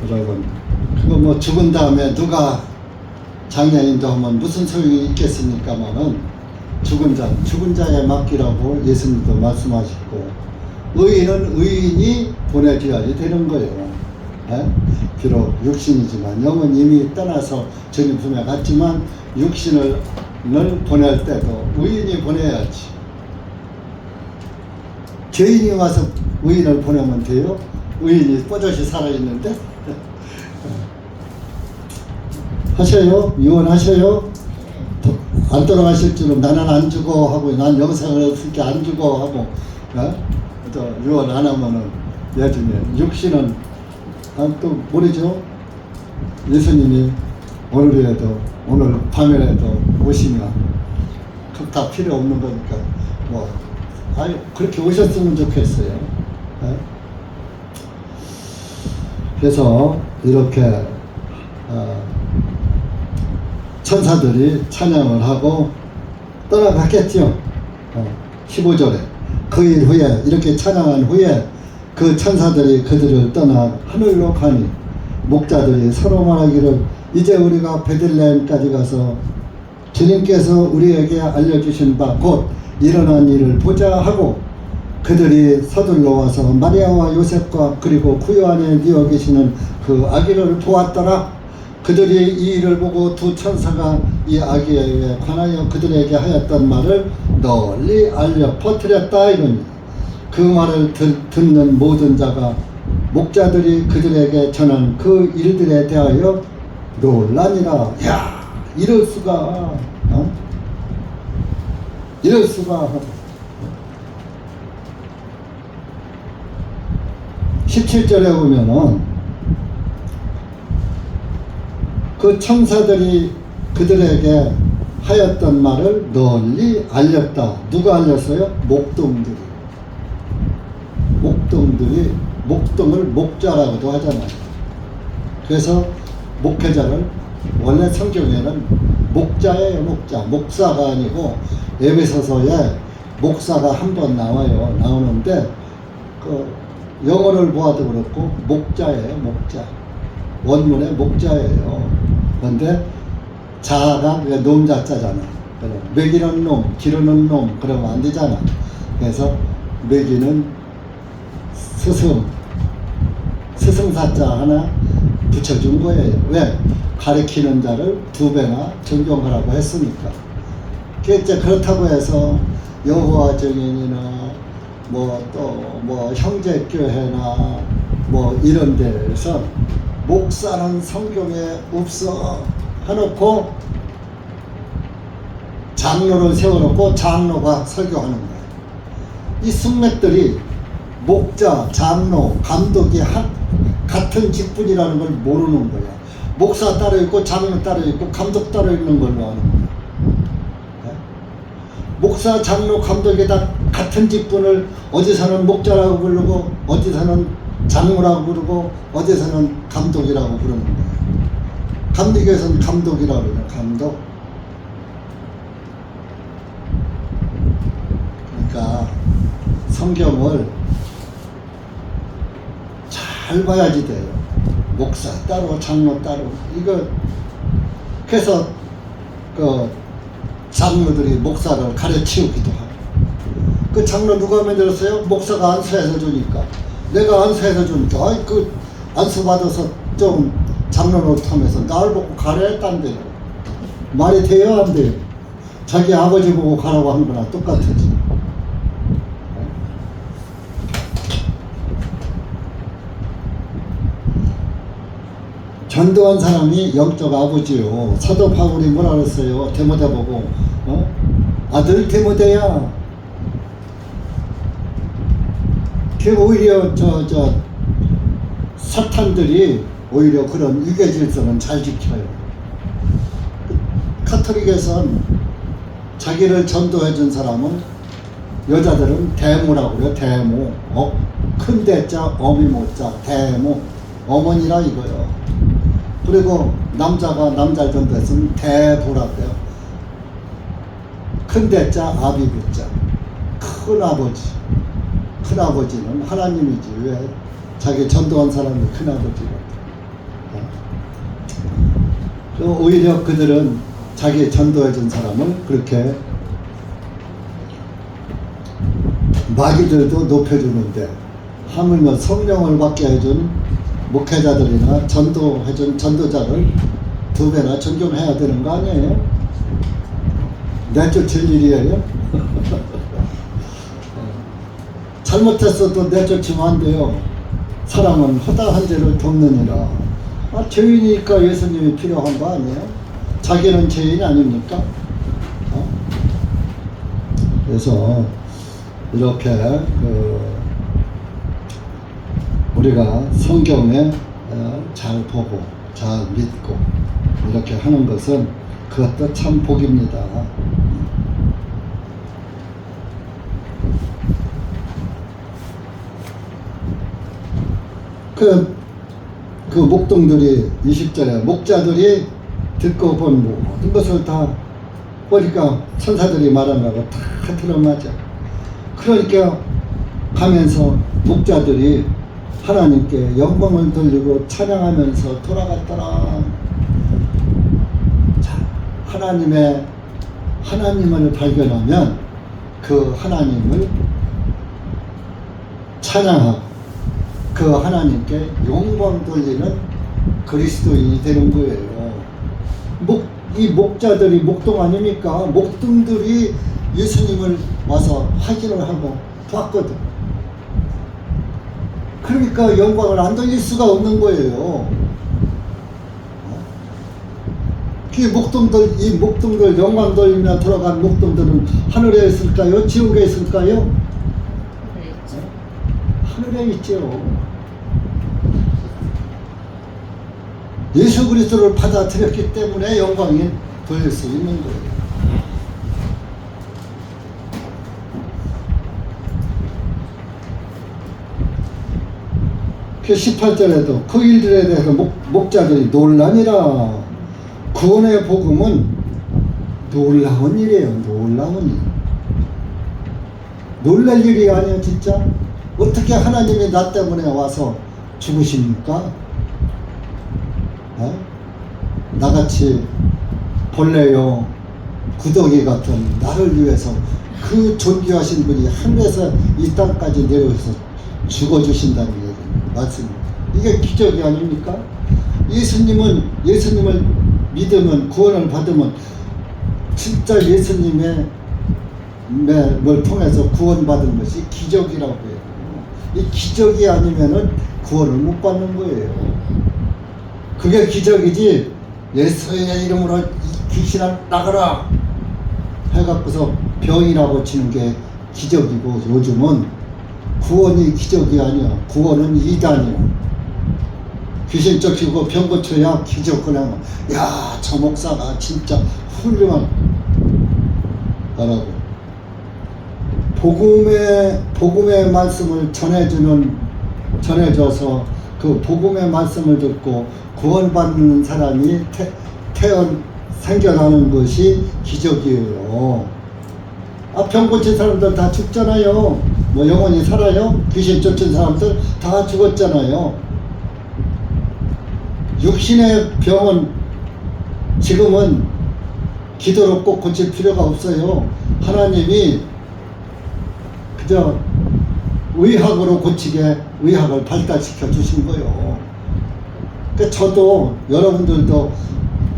여러분, 그거 뭐 죽은 다음에 누가 장례인도 하면 무슨 소용이 있겠습니까만은 죽은 자에 맡기라고 예수님도 말씀하시고, 의인은 의인이 보내줘야지 되는 거예요. 비록 육신이지만 영은 이미 떠나서 주님 품에 갔지만 육신을 보낼 때도 의인이 보내야지. 죄인이 와서 의인을 보내면 돼요? 의인이 뽀젓이 살아있는데? 하셔요? 유언하셔요? 안 돌아가실 줄은 나는 안 죽어 하고, 난 영생을 얻을게 안 죽어 하고, 또 유언 안 하면은 예전에 육신은 또 모르죠? 예수님이 오늘이라도 오늘 밤이라도 오시면 다 필요 없는 거니까 그렇게 오셨으면 좋겠어요. 그래서 이렇게 천사들이 찬양을 하고 떠나갔겠죠. 15절에 그 일 후에 이렇게 찬양한 후에 그 천사들이 그들을 떠나 하늘로 가니 목자들이 서로 말하기를 이제 우리가 베들레헴까지 가서 주님께서 우리에게 알려주신 바 곧 일어난 일을 보자 하고, 그들이 서둘러 와서 마리아와 요셉과 그리고 구유 안에 누워 계시는 그 아기를 보았더라. 그들이 이 일을 보고 두 천사가 이 아기에 관하여 그들에게 하였던 말을 널리 알려 퍼뜨렸다 이러니, 그 말을 듣는 모든 자가 목자들이 그들에게 전한 그 일들에 대하여 놀라니라. 야, 이럴 수가, 이럴 수가. 17절에 보면은 그 청사들이 그들에게 하였던 말을 널리 알렸다. 누가 알렸어요? 목동들이. 목동을 목자라고도 하잖아요. 그래서 목회자를 원래 성경에는 목자예요. 목사가 아니고 에베소서에 목사가 한 번 나오는데 그 영어를 보아도 그렇고 목자예요. 목자. 원문에 목자예요. 그런데 자가 놈자자잖아. 먹이는 놈, 기르는 놈 그러면 안 되잖아. 그래서 먹이는 스승사자 하나 붙여준 거예요. 왜? 가르치는 자를 2배나 존경하라고 했으니까. 그렇다고 해서 여호와 증인이나 또 형제교회나 이런 데에서 목사는 성경에 없어 해놓고 장로를 세워놓고 장로가 설교하는 거야. 이 숙맥들이 목자, 장로, 감독이 같은 직분이라는 걸 모르는 거야. 목사 따로 있고 장로 따로 있고 감독 따로 있는 걸로 아는 거야. 목사, 장로, 감독이 다 같은 직분을 어디서는 목자라고 부르고 어디서는 장로라고 부르고 어디서는 감독이라고 부르는 거야. 감독에서는 감독이라고 그러는 감독. 그러니까 성경을 잘 봐야지 돼요. 목사 따로 장로 따로 이거. 그래서 그 장로들이 목사를 가르치우기도 하고. 그 장로 누가 만들었어요? 목사가 안수해서 주니까. 내가 안수해서 주니까 아이 그 안수 받아서 좀 장로 노릇하면서 나를 보고 가라 했단대요. 말이 돼요 안 돼요? 자기 아버지 보고 가라고 하는 거나 똑같지. 전도한 사람이 영적 아버지요. 사도 바울이 뭐라 그랬어요? 디모데 보고 아들 디모데야. 그 오히려 사탄들이 오히려 그런 유교 질서는 잘 지켜요. 카톨릭에선 자기를 전도해 준 사람은 여자들은 대모라고 그래요. 대모. 큰 대자 어미 모자 대모. 어머니라 이거요. 그리고 남자가 남자를 전도했으면 대부라고요. 큰 대자 아비부자. 큰아버지. 큰아버지는 하나님이지 왜 자기 전도한 사람이 큰아버지가. 오히려 그들은 자기 전도해준 사람을 그렇게 마귀들도 높여주는데 하물며 성령을 받게 해준 목회자들이나 전도해준 전도자를 2배나 존경해야 되는 거 아니에요? 내쫓을 일이에요? 잘못했어도 내쫓으면 안 돼요. 사람은 허다한 죄를 돕느니라. 죄인이니까 예수님이 필요한 거 아니에요? 자기는 죄인 아닙니까? 그래서 이렇게 우리가 성경에 잘 보고 잘 믿고 이렇게 하는 것은 그것도 참 복입니다. 그 목동들이 20절에 목자들이 듣고 본 모든 것을 다 보니까 천사들이 말한 거하고 다 들어맞아. 그러니까 가면서 목자들이 하나님께 영광을 돌리고 찬양하면서 돌아갔더라. 자, 하나님을 발견하면 그 하나님을 찬양하고 그 하나님께 영광 돌리는 그리스도인이 되는 거예요. 이 목자들이 목동 아닙니까? 목동들이 예수님을 와서 확인을 하고 봤거든. 그러니까 영광을 안 돌릴 수가 없는 거예요. 이 목동들 영광 돌리며 돌아간 목동들은 하늘에 있을까요? 지옥에 있을까요? 하늘에 있죠. 예수 그리스도를 받아들였기 때문에 영광이 돌릴 수 있는 거예요. 그 18절에도 그 일들에 대해서 목자들이 놀라니라. 구원의 복음은 놀라운 일이에요. 놀라운 일. 놀랄 일이 아니에요. 진짜. 어떻게 하나님이 나 때문에 와서 죽으십니까? 나같이 벌레요 구더기 같은 나를 위해서 그 존귀하신 분이 하늘에서 이 땅까지 내려오셔서 죽어주신다는 얘기 맞습니다. 이게 기적이 아닙니까? 예수님을 믿으면 구원을 받으면 진짜 예수님의 뭘 통해서 구원받은 것이 기적이라고 해요. 이 기적이 아니면은 구원을 못 받는 거예요. 그게 기적이지. 예수의 이름으로 귀신아 나가라 해갖고서 병이라고 치는 게 기적이고, 요즘은 구원이 기적이 아니야. 구원은 이단이야. 귀신 쫓기고 병 고쳐야 기적. 그냥 야, 저 목사가 진짜 훌륭한 거라고. 복음의 말씀을 전해줘서 그 복음의 말씀을 듣고 구원받는 사람이 생겨나는 것이 기적이에요. 병 고친 사람들 다 죽잖아요. 뭐 영원히 살아요? 귀신 쫓은 사람들 다 죽었잖아요. 육신의 병은 지금은 기도로 꼭 고칠 필요가 없어요. 하나님이 그저 의학으로 고치게 의학을 발달시켜 주신 거예요. 그러니까 저도 여러분들도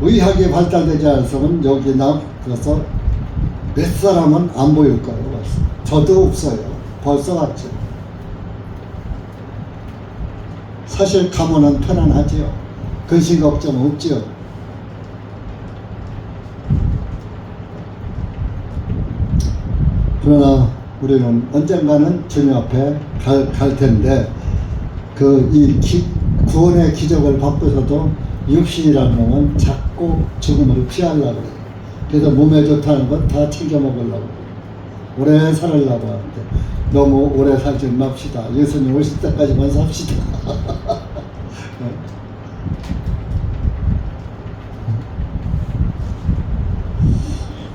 의학이 발달되지 않으면 여기 나가서 몇 사람은 안 보일 거예요. 저도 없어요. 벌써 왔죠. 사실 가면은 편안하지요. 근심 걱정 없지요. 그러나 우리는 언젠가는 주님 앞에 갈 텐데, 구원의 기적을 받고서도 육신이라는 놈은 자꾸 죽음을 피하려고 해요. 그래서 몸에 좋다는 건 다 챙겨 먹으려고 해요. 오래 살으려고 하는데 너무 오래 살지 맙시다. 예수님 오실 때까지만 삽시다.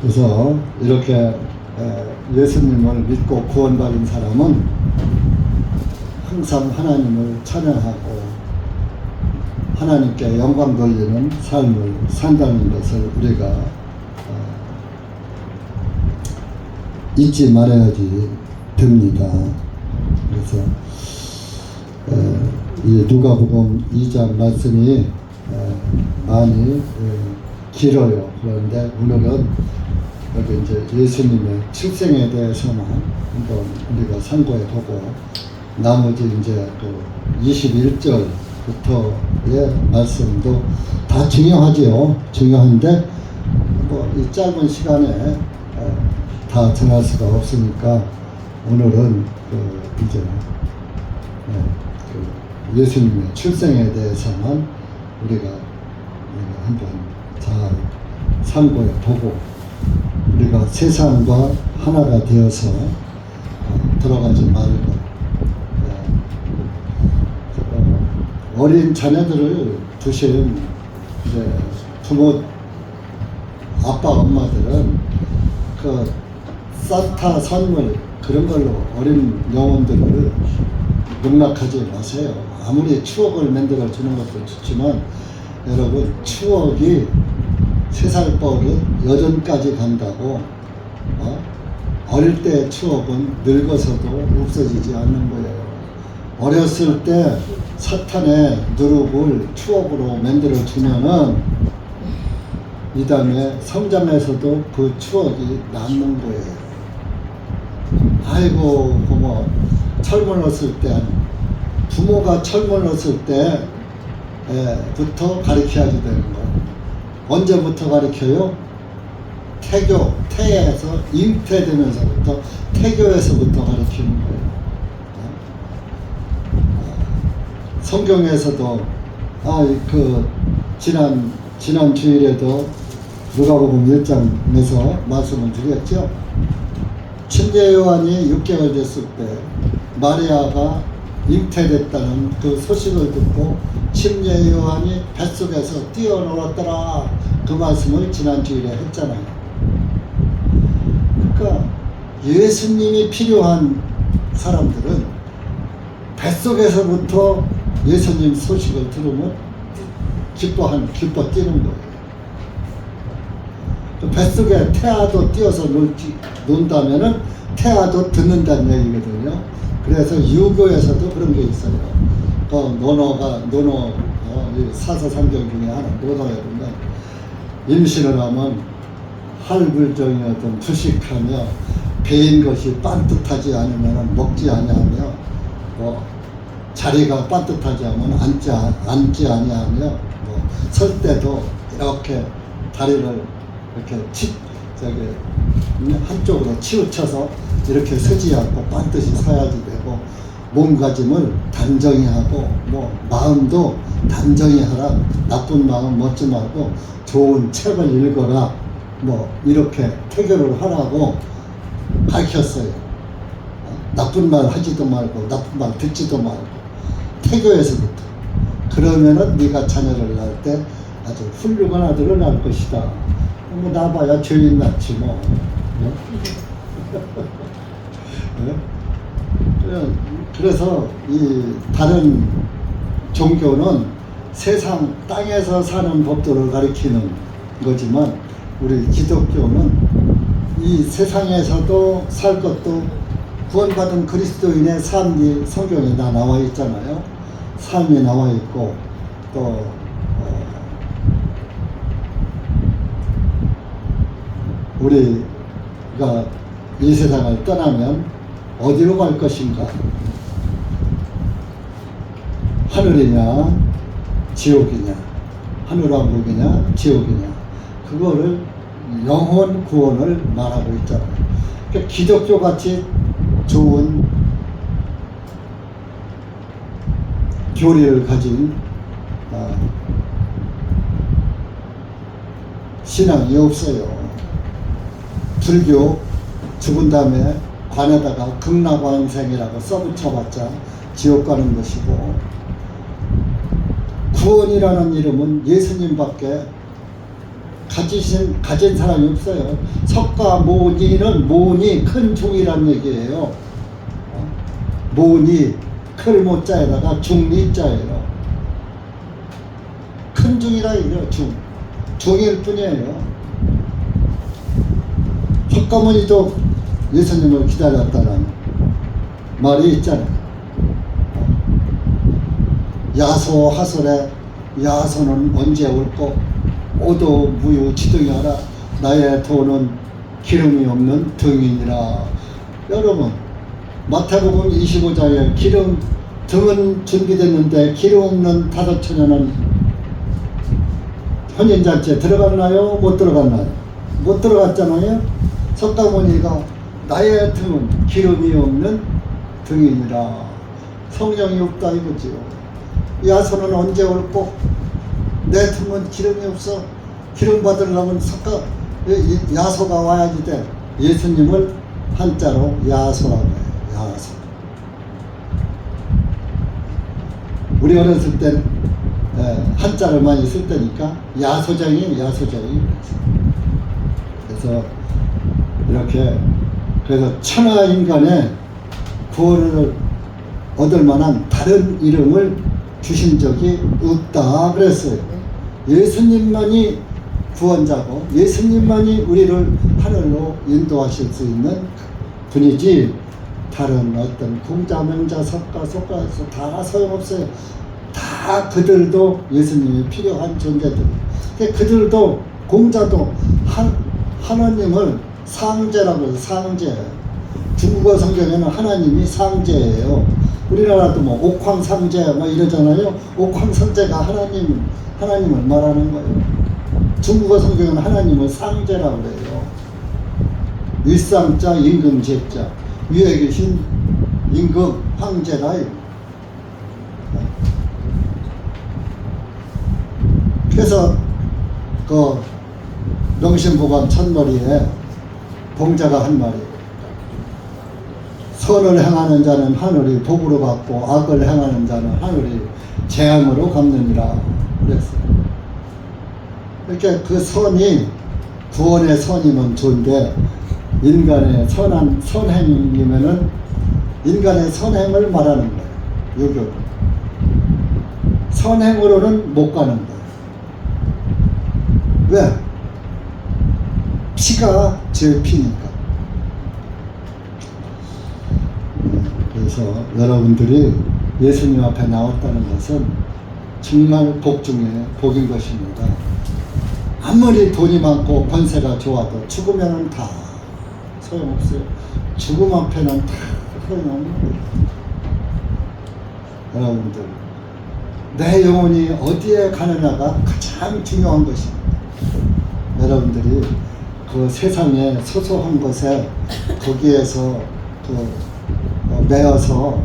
그래서 이렇게 예수님을 믿고 구원받은 사람은 항상 하나님을 찬양하고 하나님께 영광 돌리는 삶을 산다는 것을 우리가 잊지 말아야지 됩니다. 그래서 이 누가복음 2장 말씀이 많이 길어요. 그런데 오늘은 여기 이제 예수님의 출생에 대해서만 한번 우리가 참고해 보고, 나머지 이제 또 21절부터의 말씀도 다 중요하지요. 중요한데 뭐 이 짧은 시간에 다 전할 수가 없으니까 오늘은 이제 예수님의 출생에 대해서만 우리가 한번 잘 참고해 보고, 우리가 세상과 하나가 되어서 들어가지 말고, 어린 자녀들을 두신 이제 부모, 아빠, 엄마들은 그 산타 선물 그런 걸로 어린 영혼들을 농락하지 마세요. 아무리 추억을 만들어 주는 것도 좋지만, 여러분, 추억이 3살 버릇 여전까지 간다고. 어릴 때 추억은 늙어서도 없어지지 않는 거예요. 어렸을 때 사탄의 누룩을 추억으로 만들어 주면은 이 다음에 성장해서도 그 추억이 남는 거예요. 아이고, 뭐 철물었을 때, 부모가 철물었을 때부터 가르쳐야지 되는 거예요. 언제부터 가르쳐요? 태에서 잉태되면서부터 태교에서부터 가르치는 거예요. 성경에서도 지난 주일에도 누가복음 1장에서 말씀을 드렸죠. 침례 요한이 6개월 됐을 때 마리아가 잉태됐다는 그 소식을 듣고 침례 요한이 뱃속에서 뛰어놀았더라, 그 말씀을 지난 주일에 했잖아요. 그러니까 예수님이 필요한 사람들은 뱃속에서부터 예수님 소식을 들으면 기뻐 뛰는 거예요. 뱃속에 태아도 뛰어서 논다면은 태아도 듣는다는 얘기거든요. 그래서 유교에서도 그런 게 있어요. 사서삼경 중에 하나, 논어에 보면 임신을 하면 할불정이었던 주식하며 배인 것이 반듯하지 않으면 먹지 아니하며 자리가 반듯하지 않으면 앉지 아니하며 설 때도 이렇게 다리를 이렇게 한쪽으로 치우쳐서 이렇게 서지 않고 반드시 서야지 되고, 몸가짐을 단정히 하고 마음도 단정히 하라, 나쁜 마음 먹지 말고 좋은 책을 읽어라, 이렇게 태교를 하라고 가르쳤어요. 나쁜 말 하지도 말고 나쁜 말 듣지도 말고 태교에서부터. 그러면은 네가 자녀를 낳을 때 아주 훌륭한 아들을 낳을 것이다. 나봐야 죄인 낳지 뭐. 그래서 이 다른 종교는 세상 땅에서 사는 법도를 가리키는 거지만, 우리 기독교는 이 세상에서도 살 것도 구원받은 그리스도인의 삶이 성경에 다 나와 있잖아요. 삶이 나와 있고, 또 우리가 이 세상을 떠나면 어디로 갈 것인가? 하늘이냐 지옥이냐, 하늘왕국이냐 지옥이냐, 그거를 영혼 구원을 말하고 있잖아요. 그러니까 기독교 같이 좋은 교리를 가진 신앙이 없어요. 불교 죽은 다음에 관에다가 극락왕생이라고 써붙여봤자 지옥 가는 것이고, 구원이라는 이름은 예수님밖에 가진 사람이 없어요. 석가 모니는 모니 큰 종이란 얘기예요. 모니 클 모자에다가 중리자예요. 큰 중이라 이래요. 중일 뿐이에요. 석가모니도 예수님을 기다렸다는 말이 있잖아요. 야소하설에 야소는 언제 올고 오도 무유 지등이하라, 나의 도는 기름이 없는 등이니라. 여러분, 마태복음 25장에 등은 준비됐는데 기름 없는 다섯 처녀는 혼인잔치에 들어갔나요? 못 들어갔나요? 못 들어갔잖아요. 석가모니가 나의 등은 기름이 없는 등이니라. 성령이 없다 이거지요. 야소는 언제 올고 내 등은 기름이 없어. 기름 받으려면 야소가 와야지 돼. 예수님을 한자로 야소라고 해요. 야소. 우리 어렸을 땐 한자를 많이 쓸 때니까 야소장이. 그래서 이렇게, 그래서 천하 인간의 구원을 얻을 만한 다른 이름을 주신 적이 없다 그랬어요. 예수님만이 구원자고 예수님만이 우리를 하늘로 인도하실 수 있는 분이지, 다른 어떤 공자, 명자, 석가, 속가에서 다 소용없어요. 다 그들도 예수님이 필요한 존재들. 그들도, 공자도 하나님을 상제라고 해서 상제. 중국어 성경에는 하나님이 상제예요. 우리나라도 옥황상제 이러잖아요. 옥황상제가 하나님을 말하는 거예요. 중국어 성경은 하나님을 쌍제라고 그래요. 일상자, 임금제자. 위에 계신 임금, 황제다. 그래서 그 명심보감 첫머리에 봉자가 한 말이, 선을 행하는 자는 하늘이 복으로 받고 악을 행하는 자는 하늘이 재앙으로 갚느니라 그랬어요. 이렇게 그 선이 구원의 선이면 좋은데, 인간의 선행이면은 인간의 선행을 말하는 거예요. 유교 선행으로는 못 가는 거예요. 왜? 피가 제일 피니까. 그래서 여러분들이 예수님 앞에 나왔다는 것은 정말 복 중에 복인 것입니다. 아무리 돈이 많고 권세가 좋아도 죽으면 다 소용없어요. 죽음 앞에는 다 소용없는 거예요. 여러분들, 내 영혼이 어디에 가느냐가 가장 중요한 것입니다. 여러분들이 그 세상에 소소한 것에 거기에서 매어서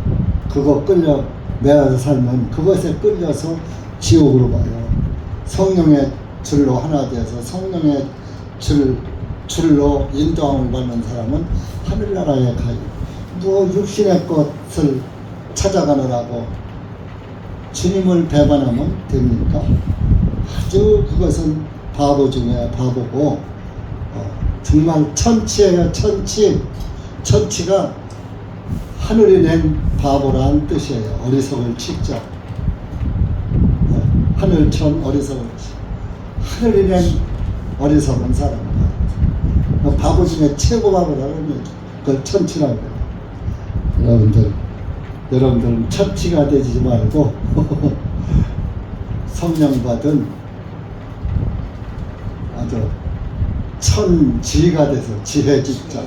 매어서 살면 그것에 끌려서 지옥으로 가요. 성령의 줄로 하나 되어서 성령의 줄로 인도함을 받는 사람은 하늘나라에 가요. 뭐 육신의 것을 찾아가느라고 주님을 배반하면 됩니까? 아주 그것은 바보 중에 바보고, 정말 천치예요. 천치가 하늘이 낸 바보라는 뜻이에요. 어리석을 치자. 하늘천 어리석을 치. 하늘이 낸 어리석은 사람이다. 바보 중에 최고 바보라는 그걸 천치라고 해요. 여러분들은 천치가 되지 말고 성령 받은 아주 천지가 돼서 지혜직자,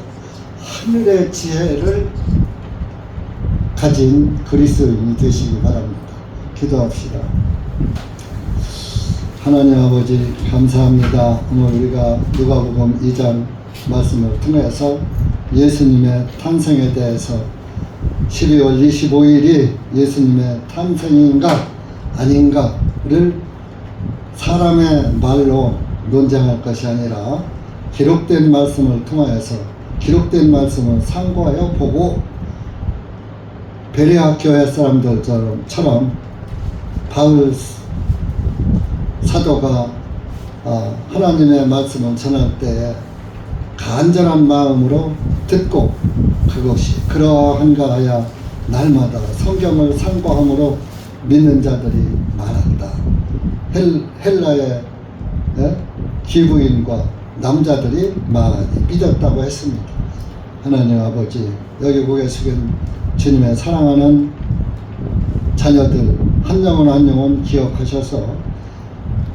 하늘의 지혜를 가진 그리스도인이 되시기 바랍니다. 기도합시다. 하나님 아버지, 감사합니다. 오늘 우리가 누가복음 2장 말씀을 통해서 예수님의 탄생에 대해서 12월 25일이 예수님의 탄생인가 아닌가를 사람의 말로 논쟁할 것이 아니라 기록된 말씀을 통하여서 기록된 말씀을 상고하여 보고, 베레아 교회 사람들처럼 바울 사도가 하나님의 말씀을 전할 때에 간절한 마음으로 듣고 그것이 그러한가 하여 날마다 성경을 상고함으로 믿는 자들이 많았다. 헬라의 기부인과 남자들이 많이 믿었다고 했습니다. 하나님 아버지, 여기 고개 숙인 주님의 사랑하는 자녀들 한 영혼 한 영혼 기억하셔서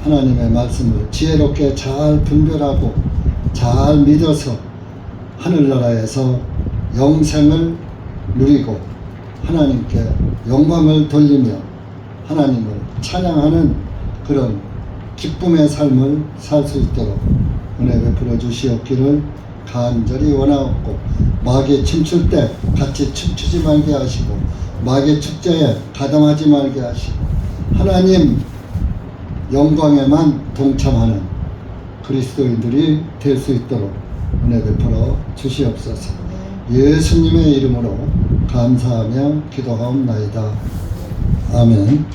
하나님의 말씀을 지혜롭게 잘 분별하고 잘 믿어서 하늘나라에서 영생을 누리고 하나님께 영광을 돌리며 하나님을 찬양하는 그런 기쁨의 삶을 살 수 있도록 은혜 베풀어 주시옵기를 간절히 원하옵고, 마귀 춤출 때 같이 춤추지 말게 하시고 마귀 축제에 가담하지 말게 하시고 하나님 영광에만 동참하는 그리스도인들이 될 수 있도록 은혜 베풀어 주시옵소서. 예수님의 이름으로 감사하며 기도하옵나이다. 아멘.